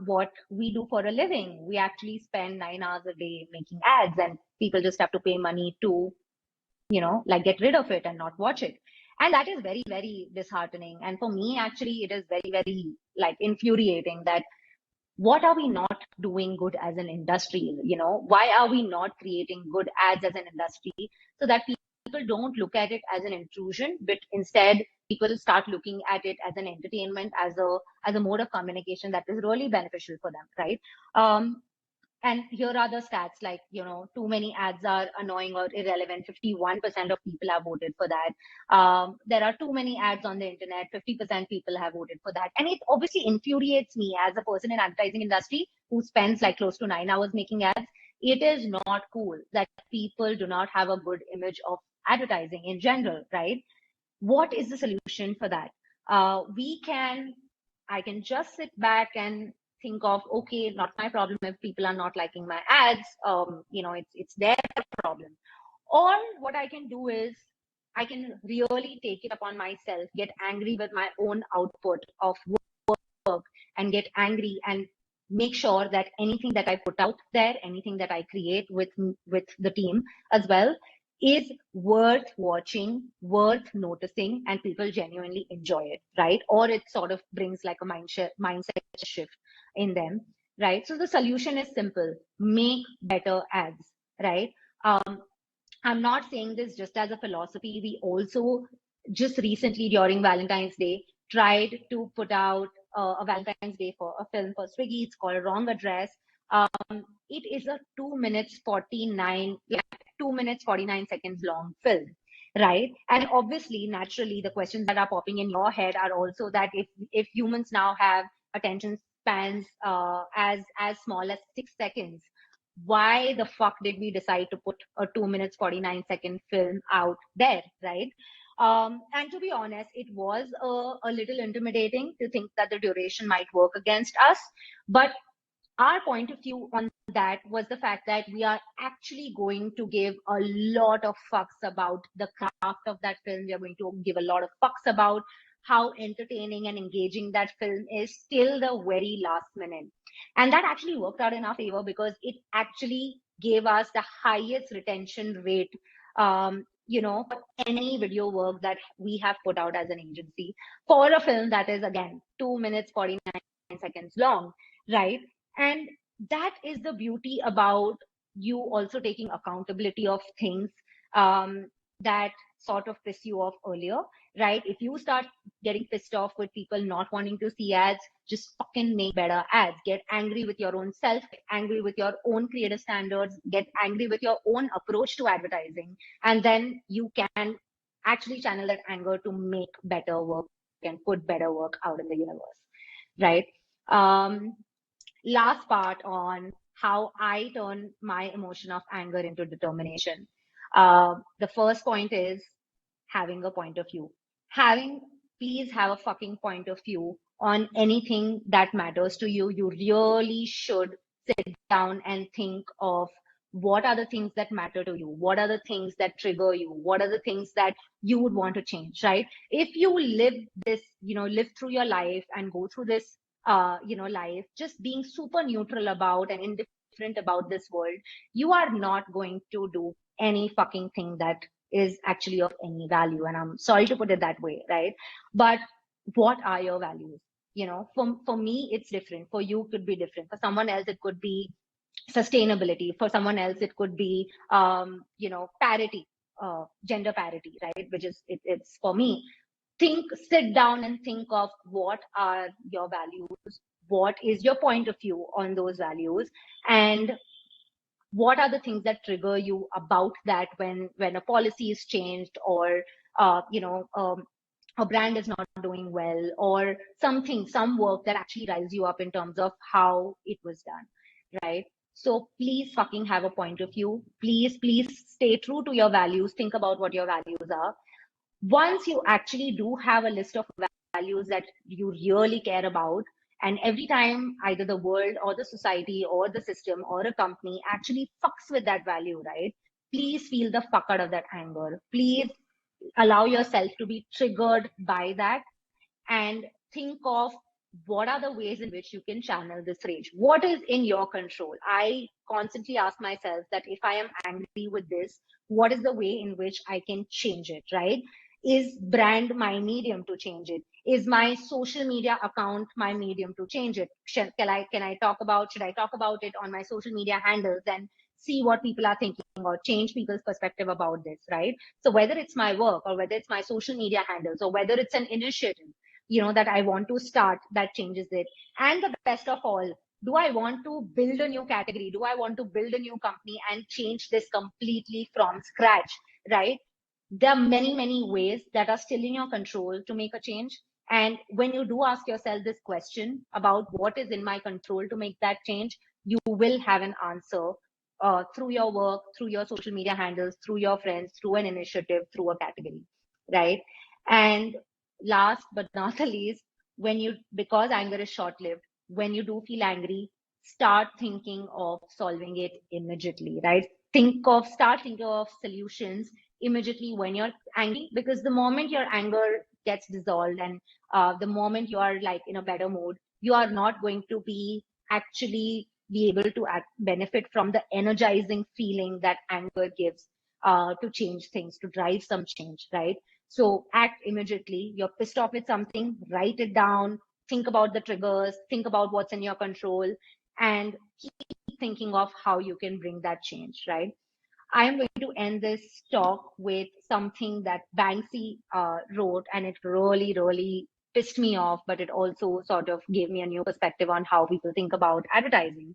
what we do for a living. We actually spend 9 hours a day making ads, and people just have to pay money to, get rid of it and not watch it. And that is very, very disheartening. And for me, actually, it is very, very infuriating that what are we not doing good as an industry? Why are we not creating good ads as an industry so that people don't look at it as an intrusion, but instead people start looking at it as an entertainment, as a mode of communication that is really beneficial for them, right? And here are the stats, like, too many ads are annoying or irrelevant. 51% of people have voted for that. There are too many ads on the internet. 50% people have voted for that. And it obviously infuriates me as a person in advertising industry who spends close to 9 hours making ads. It is not cool that people do not have a good image of advertising in general, right? What is the solution for that? I can just sit back and think of, okay, not my problem if people are not liking my ads. It's their problem. Or what I can do is I can really take it upon myself, get angry with my own output of work, and get angry and make sure that anything that I put out there, anything that I create with the team as well, is worth watching, worth noticing, and people genuinely enjoy it, right? Or it sort of brings a mindset shift in them, right? So the solution is simple: make better ads, right? I'm not saying this just as a philosophy. We also just recently during Valentine's Day tried to put out a Valentine's Day for a film for Swiggy. It's called Wrong Address. It is a 2 minutes 49 seconds long film, right? And obviously, naturally, the questions that are popping in your head are also that if humans now have attention spans as small as 6 seconds, why the fuck did we decide to put a 2 minutes 49 second film out there, right? And to be honest, it was a little intimidating to think that the duration might work against us. But our point of view on that was the fact that we are actually going to give a lot of fucks about the craft of that film. We are going to give a lot of fucks about how entertaining and engaging that film is till the very last minute. And that actually worked out in our favor because it actually gave us the highest retention rate, for any video work that we have put out as an agency for a film that is, again, 2 minutes 49 seconds long, right? And that is the beauty about you also taking accountability of things that sort of piss you off earlier, right? If you start getting pissed off with people not wanting to see ads, just fucking make better ads. Get angry with your own self, get angry with your own creative standards, get angry with your own approach to advertising. And then you can actually channel that anger to make better work and put better work out in the universe, right? Last part on how I turn my emotion of anger into determination. The first point is having a point of view. Please have a fucking point of view on anything that matters to you. You really should sit down and think of what are the things that matter to you? What are the things that trigger you? What are the things that you would want to change, right? If you live through your life and go through this life, just being super neutral about and indifferent about this world, you are not going to do any fucking thing that is actually of any value. And I'm sorry to put it that way, right? But what are your values? For me, it's different. For you, it could be different. For someone else, it could be sustainability. For someone else, it could be, parity, gender parity, right? Which is, it's for me. Sit down and think of what are your values, what is your point of view on those values, and what are the things that trigger you about that when a policy is changed, or a brand is not doing well, or some work that actually riles you up in terms of how it was done, right? So please fucking have a point of view. Please stay true to your values. Think about what your values are. Once you actually do have a list of values that you really care about, and every time either the world or the society or the system or a company actually fucks with that value, right? Please feel the fuck out of that anger. Please allow yourself to be triggered by that and think of what are the ways in which you can channel this rage. What is in your control? I constantly ask myself that if I am angry with this, what is the way in which I can change it, right? Is brand my medium to change it? Is my social media account my medium to change it? Should I talk about it on my social media handles and see what people are thinking or change people's perspective about this, right? So whether it's my work or whether it's my social media handles or whether it's an initiative, that I want to start that changes it. And the best of all, do I want to build a new category? Do I want to build a new company and change this completely from scratch, right? There are many, many ways that are still in your control to make a change. And when you do ask yourself this question about what is in my control to make that change, you will have an answer through your work, through your social media handles, through your friends, through an initiative, through a category, right? And last but not the least, because anger is short-lived, when you do feel angry, start thinking of solving it immediately, right? Start thinking of solutions immediately when you're angry, because the moment your anger gets dissolved and the moment you are like in a better mood, you are not going to actually be able to benefit from the energizing feeling that anger gives to change things, to drive some change, right? So act immediately. You're pissed off with something, write it down, think about the triggers, think about what's in your control, and keep thinking of how you can bring that change, right? I am going to end this talk with something that Banksy wrote, and it really, really pissed me off, but it also sort of gave me a new perspective on how people think about advertising.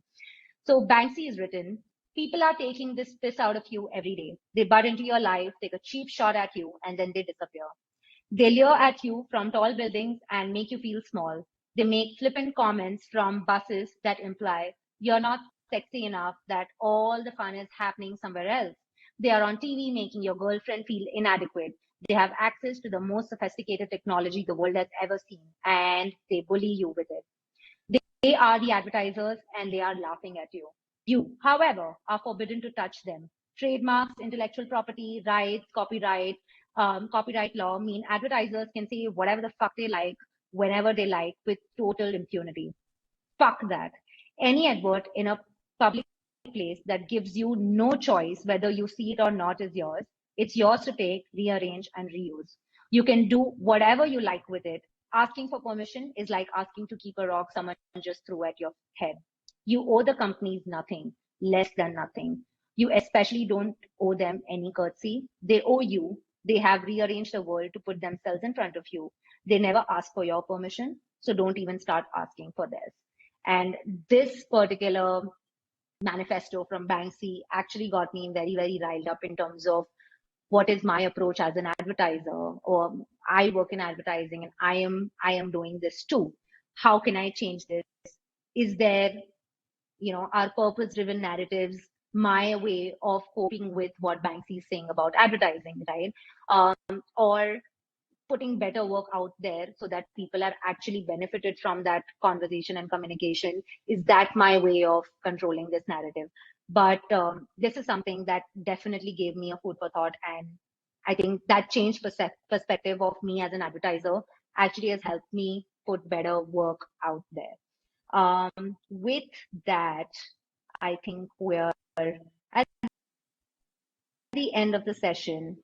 So Banksy is written, people are taking this piss out of you every day. They butt into your life, take a cheap shot at you, and then they disappear. They leer at you from tall buildings and make you feel small. They make flippant comments from buses that imply you're not sexy enough, that all the fun is happening somewhere else. They are on TV making your girlfriend feel inadequate. They have access to the most sophisticated technology the world has ever seen, and they bully you with it. They are the advertisers and they are laughing at you. You, however, are forbidden to touch them. Trademarks, intellectual property, rights, copyright law mean advertisers can say whatever the fuck they like, whenever they like, with total impunity. Fuck that. Any advert in a public place that gives you no choice whether you see it or not is yours. It's yours to take, rearrange, and reuse. You can do whatever you like with it. Asking for permission is like asking to keep a rock someone just threw at your head. You owe the companies nothing, less than nothing. You especially don't owe them any courtesy. They owe you. They have rearranged the world to put themselves in front of you. They never ask for your permission, so don't even start asking for theirs. And this particular manifesto from Banksy actually got me very, very riled up in terms of what is my approach as an advertiser, or I work in advertising and I am doing this too. How can I change this? Is there, are purpose driven narratives my way of coping with what Banksy is saying about advertising, right? Or putting better work out there so that people are actually benefited from that conversation and communication? Is that my way of controlling this narrative? But this is something that definitely gave me a food for thought, and I think that changed perspective of me as an advertiser actually has helped me put better work out there. With that, I think we're at the end of the session.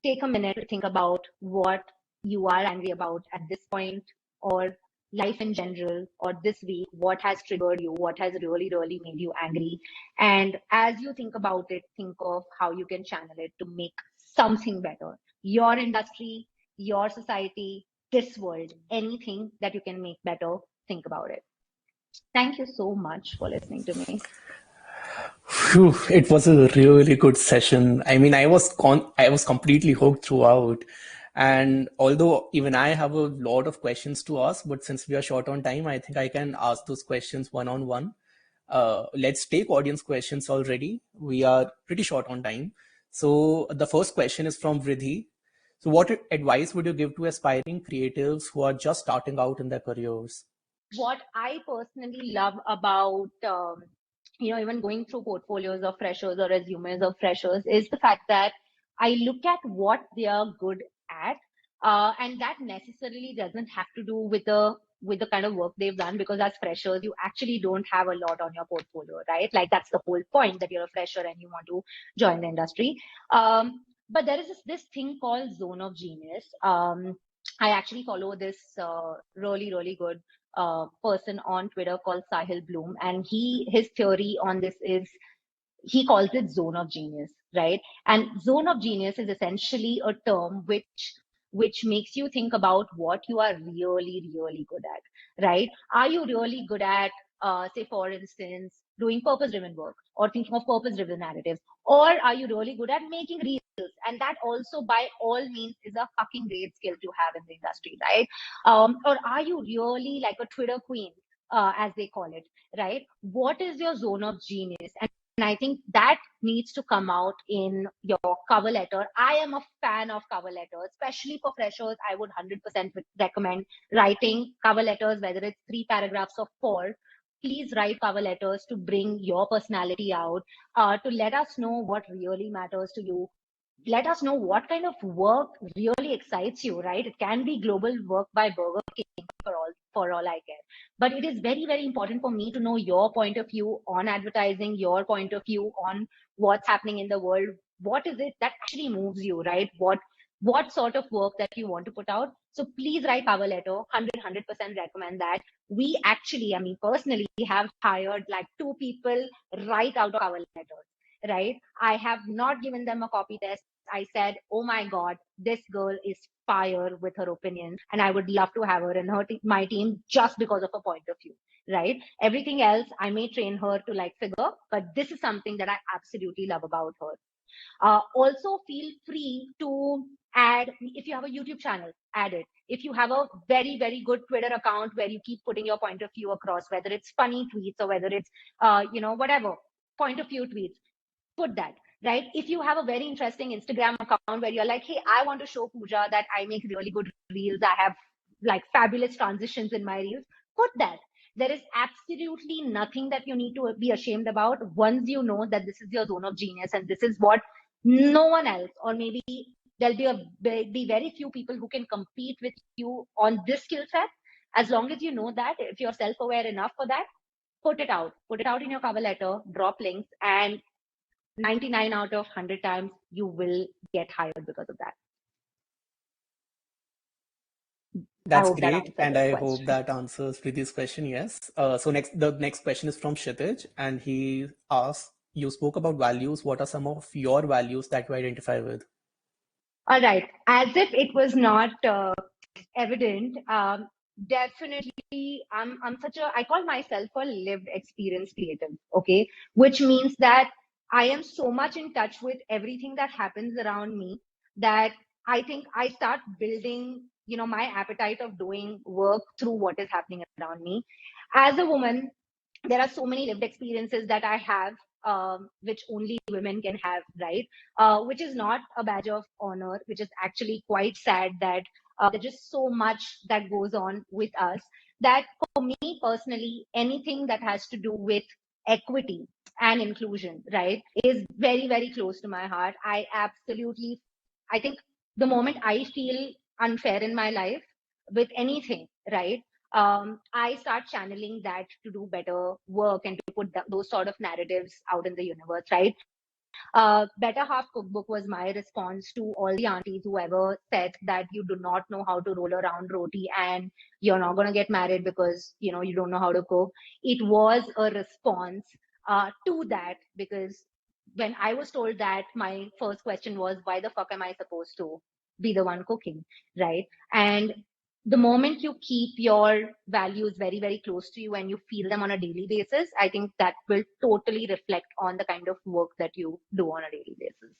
Take a minute to think about what you are angry about at this point, or life in general, or this week, what has triggered you, what has really, really made you angry. And as you think about it, think of how you can channel it to make something better. Your industry, your society, this world, anything that you can make better, think about it. Thank you so much for listening to me. Phew, it was a really good session. I mean, I was completely hooked throughout. And although even I have a lot of questions to ask, but since we are short on time, I think I can ask those questions one on one. Let's take audience questions already. We are pretty short on time. So the first question is from Vridhi. So what advice would you give to aspiring creatives who are just starting out in their careers? What I personally love about even going through portfolios of freshers or resumes of freshers is the fact that I look at what they are good at, and that necessarily doesn't have to do with the kind of work they've done, because as freshers you actually don't have a lot on your portfolio, right? Like that's the whole point, that you're a fresher and you want to join the industry. But there is this thing called zone of genius. I actually follow this really, really good person on Twitter called Sahil Bloom, and his theory on this is, he calls it zone of genius, right? And zone of genius is essentially a term which makes you think about what you are really, really good at, right? Are you really good at, say, for instance, doing purpose-driven work or thinking of purpose-driven narratives? Or are you really good at making reels? And that also, by all means, is a fucking great skill to have in the industry, right? Or are you really like a Twitter queen, as they call it, right? What is your zone of genius? And I think that needs to come out in your cover letter. I am a fan of cover letters, especially for freshers. I would 100% recommend writing cover letters, whether it's 3 paragraphs or 4. Please write cover letters to bring your personality out, to let us know what really matters to you. Let us know what kind of work really excites you, right? It can be global work by Burger King for all I care. But it is very, very important for me to know your point of view on advertising, your point of view on what's happening in the world. What is it that actually moves you, right? What sort of work that you want to put out. So please write cover letter. 100% recommend that. We actually, I mean, personally have hired like 2 people right out of cover letters, right? I have not given them a copy test. I said, oh my God, this girl is fire with her opinions, and I would love to have her in my team just because of her point of view, right? Everything else, I may train her to like figure, but this is something that I absolutely love about her. Also, feel free to add, if you have a YouTube channel, add it. If you have a very, very good Twitter account where you keep putting your point of view across, whether it's funny tweets or whether it's, whatever, point of view tweets, put that, right? If you have a very interesting Instagram account where you're like, hey, I want to show Pooja that I make really good reels, I have like fabulous transitions in my reels, put that. There is absolutely nothing that you need to be ashamed about once you know that this is your zone of genius and this is what no one else, or maybe there'll be very few people who can compete with you on this skill set. As long as you know that, if you're self-aware enough for that, put it out in your cover letter, drop links, and 99 out of 100 times you will get hired because of that. That's great, and I hope that answers Preeti's question. Yes. So the next question is from Kshitij, and he asks, "You spoke about values. What are some of your values that you identify with?" All right. As if it was not evident, definitely, I'm such a, I call myself a lived experience creative. Okay, which means that I am so much in touch with everything that happens around me that I think I start building, my appetite of doing work through what is happening around me. As a woman, there are so many lived experiences that I have, which only women can have, right? Which is not a badge of honor, which is actually quite sad that there's just so much that goes on with us. That for me personally, anything that has to do with equity and inclusion, right, is very, very close to my heart. I think the moment I feel unfair in my life with anything, right? I start channeling that to do better work and to put those sort of narratives out in the universe, right? Better Half Cookbook was my response to all the aunties who ever said that you do not know how to roll around roti and you're not going to get married because, you don't know how to cook. It was a response to that, because when I was told that, my first question was, why the fuck am I supposed to be the one cooking, right? And the moment you keep your values very, very close to you and you feel them on a daily basis, I think that will totally reflect on the kind of work that you do on a daily basis.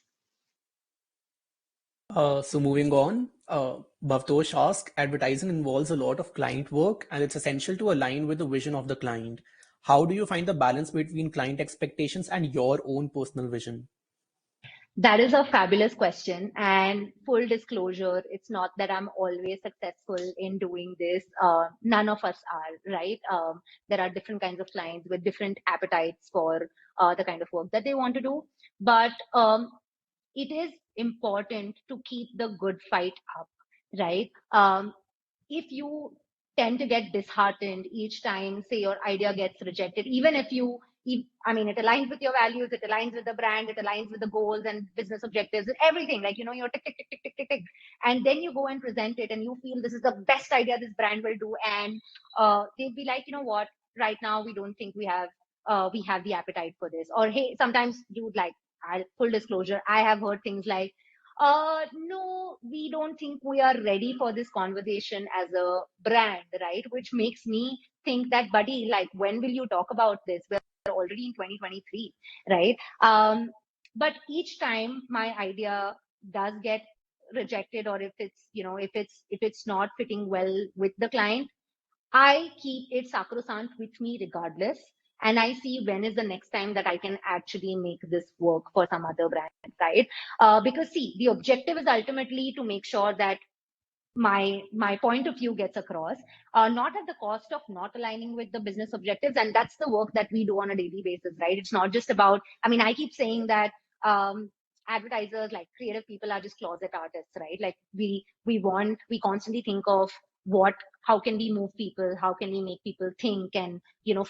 So moving on, Bhavtosh asks, advertising involves a lot of client work and it's essential to align with the vision of the client. How do you find the balance between client expectations and your own personal vision? That is a fabulous question. And full disclosure, it's not that I'm always successful in doing this. None of us are, right? There are different kinds of clients with different appetites for the kind of work that they want to do. But it is important to keep the good fight up, right? If you tend to get disheartened each time, say, your idea gets rejected, even if it aligns with your values, it aligns with the brand, it aligns with the goals and business objectives, everything, like, you're tick, tick, tick, tick, tick, tick, tick. And then you go and present it and you feel this is the best idea this brand will do. And they'll be like, you know what, right now, we don't think we have the appetite for this. Or, hey, sometimes you would like, full disclosure, I have heard things like, no, we don't think we are ready for this conversation as a brand, right? Which makes me think that, buddy, like, when will you talk about this? We're already in 2023, right? But each time my idea does get rejected, or if it's not fitting well with the client, I keep it sacrosanct with me regardless. And I see when is the next time that I can actually make this work for some other brand, right? Because see, the objective is ultimately to make sure that my point of view gets across, not at the cost of not aligning with the business objectives. And that's the work that we do on a daily basis, right? It's not just about, I keep saying that advertisers, like creative people, are just closet artists, right? Like we constantly think of how can we move people, how can we make people think and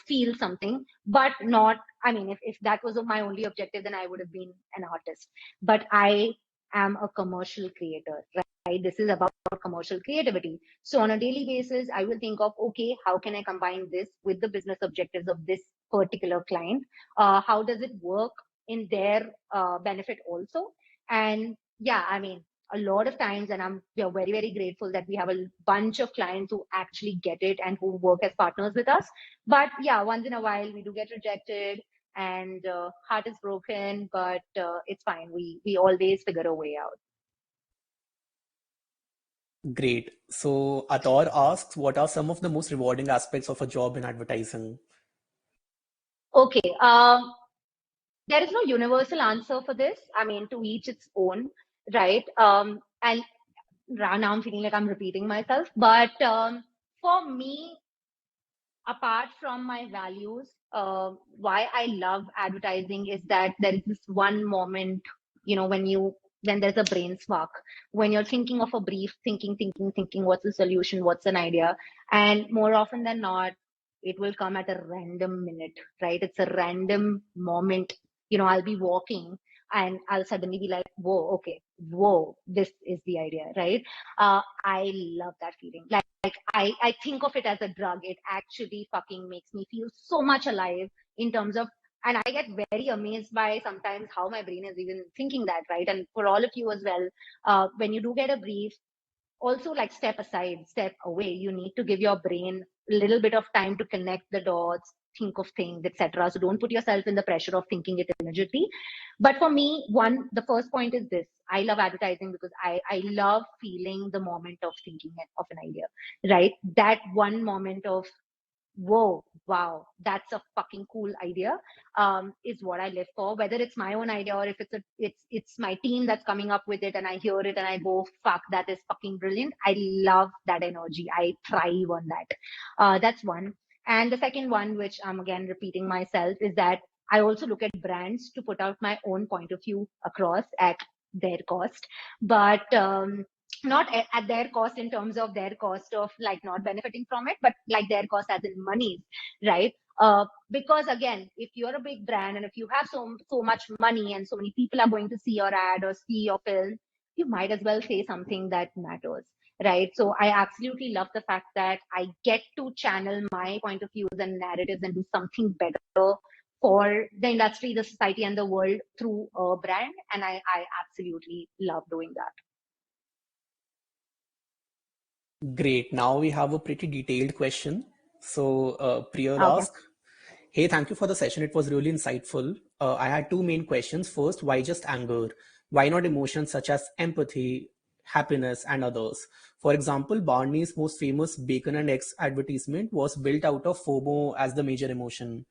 feel something, but not, if that was my only objective, then I would have been an artist. But I am a commercial creator, right? This is about commercial creativity. So on a daily basis, I will think of, okay, how can I combine this with the business objectives of this particular client? How does it work in their benefit also? And yeah, I mean, a lot of times, and we are very, very grateful that we have a bunch of clients who actually get it and who work as partners with us. But yeah, once in a while we do get rejected, and heart is broken, but it's fine. We always figure a way out. Great. So Ator asks, what are some of the most rewarding aspects of a job in advertising? Okay. There is no universal answer for this. I mean, to each its own, right? And now I'm feeling like I'm repeating myself, but for me, apart from my values, why I love advertising is that there is this one moment, when there's a brain spark, when you're thinking of a brief, thinking, what's the solution, what's an idea, and more often than not, it will come at a random minute, right? It's a random moment. I'll be walking and I'll suddenly be like, whoa, okay, whoa, this is the idea, right? I love that feeling. Like I think of it as a drug. It actually fucking makes me feel so much alive in terms of, and I get very amazed by sometimes how my brain is even thinking that, right? And for all of you as well, when you do get a brief, also like step aside, step away. You need to give your brain a little bit of time to connect the dots, think of things, etc. So don't put yourself in the pressure of thinking it immediately. But for me, the first point is this: I love advertising because I love feeling the moment of thinking of an idea, right? That one moment of, whoa, wow, that's a fucking cool idea, is what I live for. Whether it's my own idea or if it's my team that's coming up with it and I hear it and I go, fuck, that is fucking brilliant. I love that energy. I thrive on that. That's one. And the second one, which I'm again repeating myself, is that I also look at brands to put out my own point of view across at their cost, but not at their cost in terms of their cost of like not benefiting from it, but like their cost as in money, right? Because again, if you're a big brand and if you have so much money and so many people are going to see your ad or see your film, you might as well say something that matters, right? So I absolutely love the fact that I get to channel my point of views and narratives and do something better for the industry, the society, and the world through a brand, and I absolutely love doing that. Great. Now we have a pretty detailed question. So Priyal Okay. asks, hey, thank you for the session. It was really insightful. I had two main questions. First, why just anger? Why not emotions such as empathy, happiness, and others? For example, Barney's most famous bacon and eggs advertisement was built out of FOMO as the major emotion.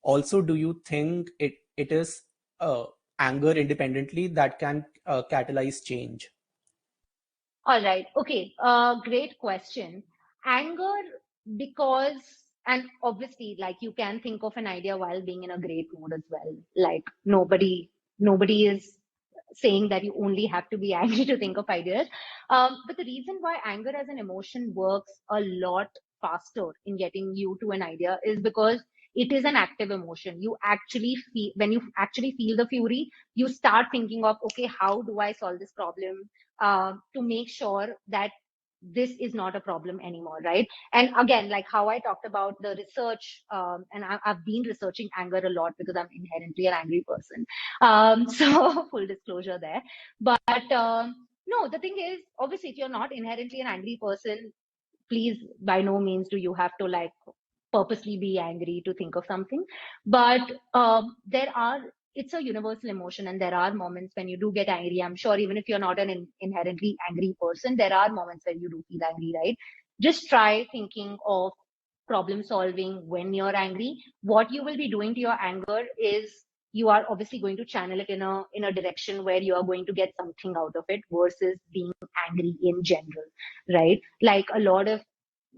Also, do you think it is anger independently that can catalyze change? All right. Okay. Great question. Anger, because, and obviously, like you can think of an idea while being in a great mood as well. Like nobody is saying that you only have to be angry to think of ideas. But the reason why anger as an emotion works a lot faster in getting you to an idea is because it is an active emotion. You actually feel, when you actually feel the fury, you start thinking of, okay, how do I solve this problem? To make sure that this is not a problem anymore, right? And again, like how I talked about the research, and I've been researching anger a lot because I'm inherently an angry person. So full disclosure there. But no, the thing is, obviously, if you're not inherently an angry person, please, by no means do you have to like purposely be angry to think of something. But it's a universal emotion, and there are moments when you do get angry. I'm sure even if you're not an inherently angry person, there are moments when you do feel angry, right? Just try thinking of problem solving when you're angry. What you will be doing to your anger is you are obviously going to channel it in a direction where you are going to get something out of it versus being angry in general, right? Like a lot of,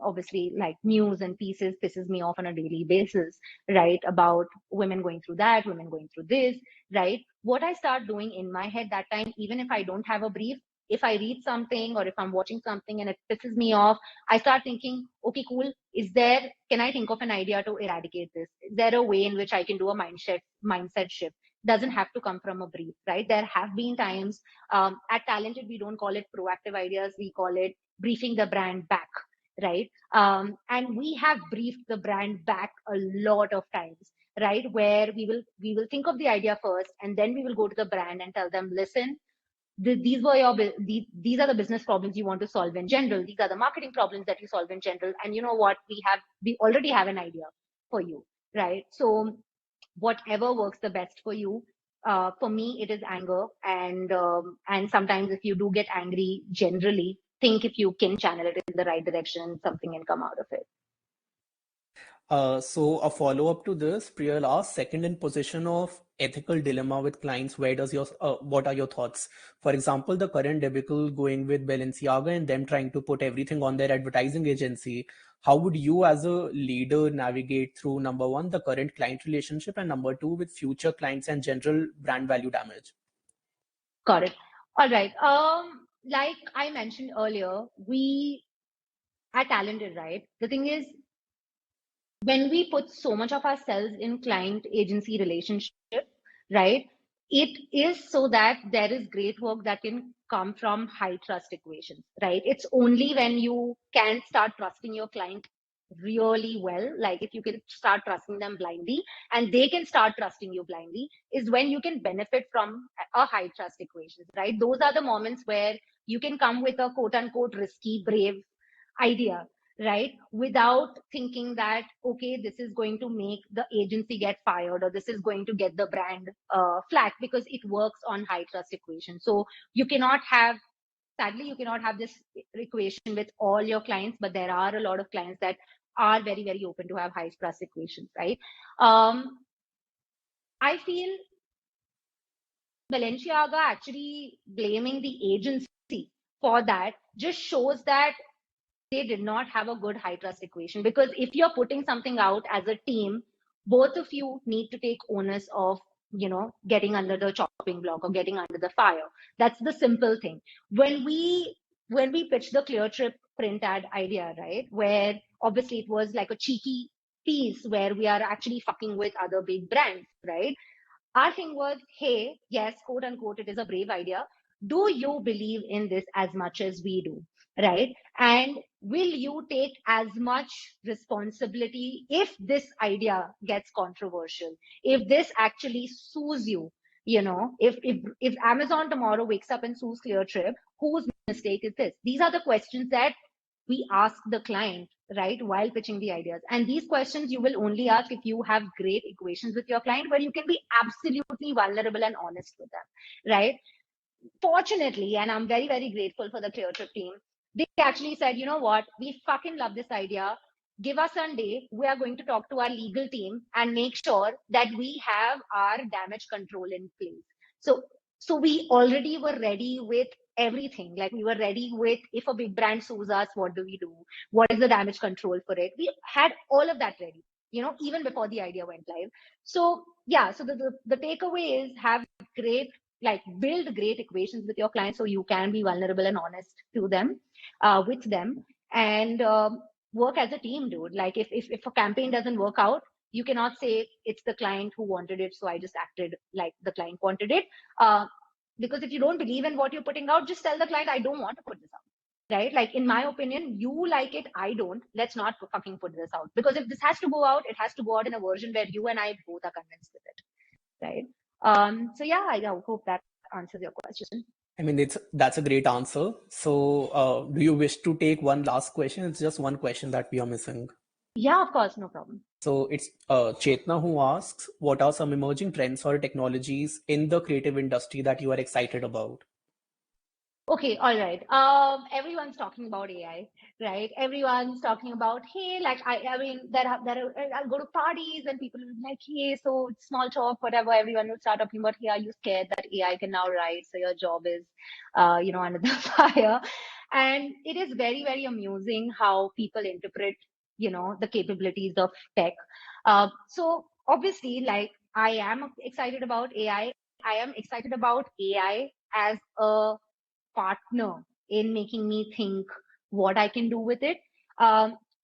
obviously, like news and pieces pisses me off on a daily basis, right? About women going through that, women going through this, right? What I start doing in my head that time, even if I don't have a brief, if I read something or if I'm watching something and it pisses me off, I start thinking, okay, cool. Can I think of an idea to eradicate this? Is there a way in which I can do a mindset shift? Doesn't have to come from a brief, right? There have been times, at Talented, we don't call it proactive ideas. We call it briefing the brand back, right? And we have briefed the brand back a lot of times, right? Where we will think of the idea first, and then we will go to the brand and tell them, listen, these were your these are the business problems you want to solve in general. These are the marketing problems that you solve in general. And you know what? We already have an idea for you, right? So whatever works the best for you. For me, it is anger, and sometimes if you do get angry, generally think if you can channel it in the right direction, something can come out of it. So a follow-up to this, Priyal asked, second in position of ethical dilemma with clients, what are your thoughts? For example, the current debacle going with Balenciaga and them trying to put everything on their advertising agency. How would you as a leader navigate through, number one, the current client relationship, and number two, with future clients and general brand value damage? Got it. All right. Like I mentioned earlier, we are talented, right? The thing is, when we put so much of ourselves in client agency relationship, right, it is so that there is great work that can come from high trust equations, right? It's only when you can start trusting your client really well, like if you can start trusting them blindly and they can start trusting you blindly, is when you can benefit from a high trust equation, right? Those are the moments where you can come with a quote unquote risky, brave idea, right? Without thinking that, okay, this is going to make the agency get fired or this is going to get the brand flat, because it works on high trust equation. So you cannot have, sadly, you cannot have this equation with all your clients, but there are a lot of clients that are very, very open to have high trust equations, right? I feel Balenciaga actually blaming the agency for that just shows that they did not have a good high trust equation, because if you're putting something out as a team, both of you need to take onus of, you know, getting under the chopping block or getting under the fire. That's the simple thing. When we pitched the Clear Trip print ad idea, right, where obviously it was like a cheeky piece where we are actually fucking with other big brands, right? Our thing was, hey, yes, quote unquote, it is a brave idea. Do you believe in this as much as we do? Right? And will you take as much responsibility if this idea gets controversial? If this actually sues you, you know, if Amazon tomorrow wakes up and sues Clear Trip, whose mistake is this? These are the questions that we ask the client, right, while pitching the ideas. And these questions you will only ask if you have great equations with your client where you can be absolutely vulnerable and honest with them, right? Fortunately, and I'm very, very grateful for the Clear Trip team, they actually said, you know what, we fucking love this idea. Give us a day. We are going to talk to our legal team and make sure that we have our damage control in place. So we already were ready with everything. Like we were ready with, if a big brand sues us, what do we do? What is the damage control for it? We had all of that ready, you know, even before the idea went live. So yeah, so the takeaway is have great, like build great equations with your clients so you can be vulnerable and honest to them, with them, and work as a team, dude. Like if a campaign doesn't work out, you cannot say it's the client who wanted it, so I just acted like the client wanted it. Because if you don't believe in what you're putting out, just tell the client, I don't want to put this out, right? Like in my opinion, you like it, I don't. Let's not fucking put this out, because if this has to go out, it has to go out in a version where you and I both are convinced with it, right? So yeah, I hope that answers your question. I mean, that's a great answer. So, do you wish to take one last question? It's just one question that we are missing. Yeah, of course, no problem. So it's Chetna who asks, what are some emerging trends or technologies in the creative industry that you are excited about? Okay, all right. Everyone's talking about AI, right? Everyone's talking about, hey, like I mean, I'll go to parties and people will be like, hey, so small talk, whatever. Everyone will start talking about, hey, are you scared that AI can now write, so your job is, you know, under the fire? And it is very, very amusing how people interpret, you know, the capabilities of tech. So obviously, like I am excited about AI. I am excited about AI as a partner in making me think what I can do with it.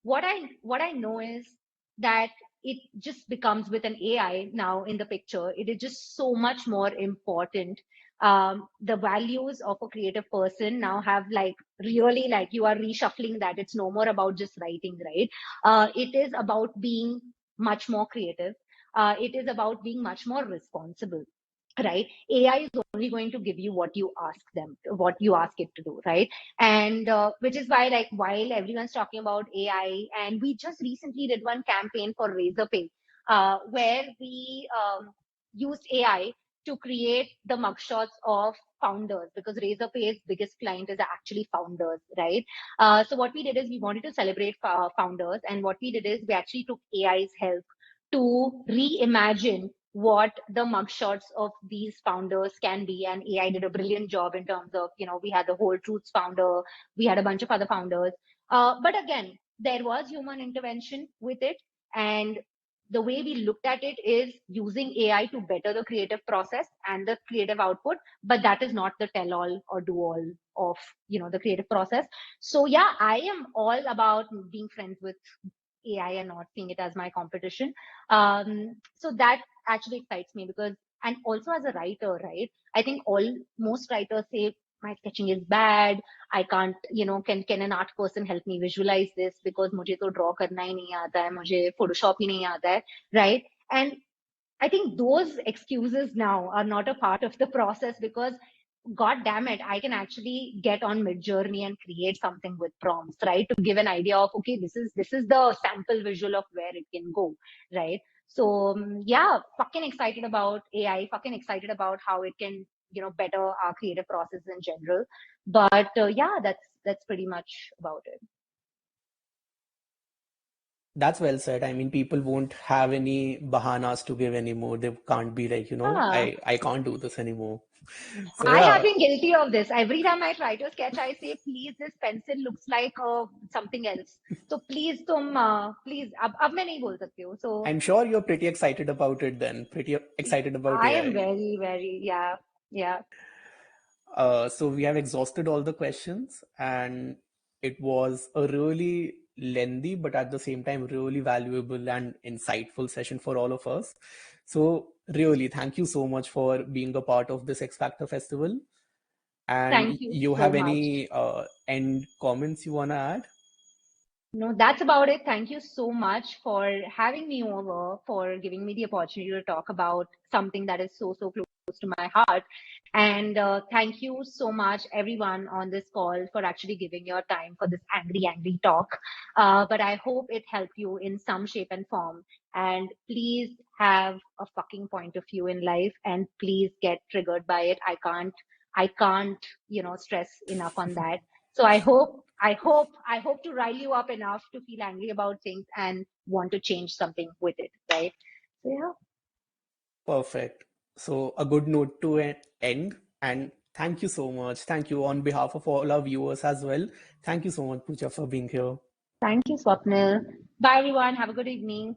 What I know is that it just becomes with an AI now in the picture. It is just so much more important. The values of a creative person now have like really, like you are reshuffling that. It's no more about just writing, right? It is about being much more creative. It is about being much more responsible, right? AI is only going to give you what you ask it to do, right? And which is why, like, while everyone's talking about AI, and we just recently did one campaign for Razorpay, where we used AI to create the mugshots of founders, because Razorpay's biggest client is actually founders, right? So what we did is we wanted to celebrate founders, and what we did is we actually took AI's help to reimagine what the mugshots of these founders can be. And AI did a brilliant job in terms of, we had the Whole Truths founder, we had a bunch of other founders. But again, there was human intervention with it. And the way we looked at it is using AI to better the creative process and the creative output, but that is not the tell all or do all of, the creative process. So yeah, I am all about being friends with AI and not seeing it as my competition. So that actually excites me, because, and also as a writer, right? I think most writers say my sketching is bad. I can't, can an art person help me visualize this, because मुझे तो draw करना ही नहीं आता है, मुझे Photoshop ही नहीं आता है, right? And I think those excuses now are not a part of the process, because God damn it, I can actually get on Midjourney and create something with prompts, right? To give an idea of, okay, this is the sample visual of where it can go, right? So yeah, fucking excited about AI, fucking excited about how it can, better our creative process in general. But yeah, that's pretty much about it. That's well said. I mean, people won't have any bahanas to give anymore. They can't be like, Ah. I can't do this anymore. So I yeah, have been guilty of this. Every time I try to sketch, I say, please, this pencil looks like something else. So please, please, अब मैं नहीं बोल सकती हूँ. So I'm sure you're pretty excited about it then. Pretty excited about I AI. am very, very, yeah. So we have exhausted all the questions, and it was a really lengthy, but at the same time, really valuable and insightful session for all of us. So really, thank you so much for being a part of this X Factor Festival. And Thank you so have much. any end comments you want to add? No, that's about it. Thank you so much for having me over, for giving me the opportunity to talk about something that is so, so close to my heart. And thank you so much, everyone on this call, for actually giving your time for this angry talk. But I hope it helped you in some shape and form. And please have a fucking point of view in life, and please get triggered by it. I can't, stress enough on that. So I hope to rile you up enough to feel angry about things and want to change something with it, right? So yeah. Perfect. So a good note to end. And thank you so much. Thank you on behalf of all our viewers as well. Thank you so much, Pooja, for being here. Thank you, Swapnil. Bye, everyone. Have a good evening.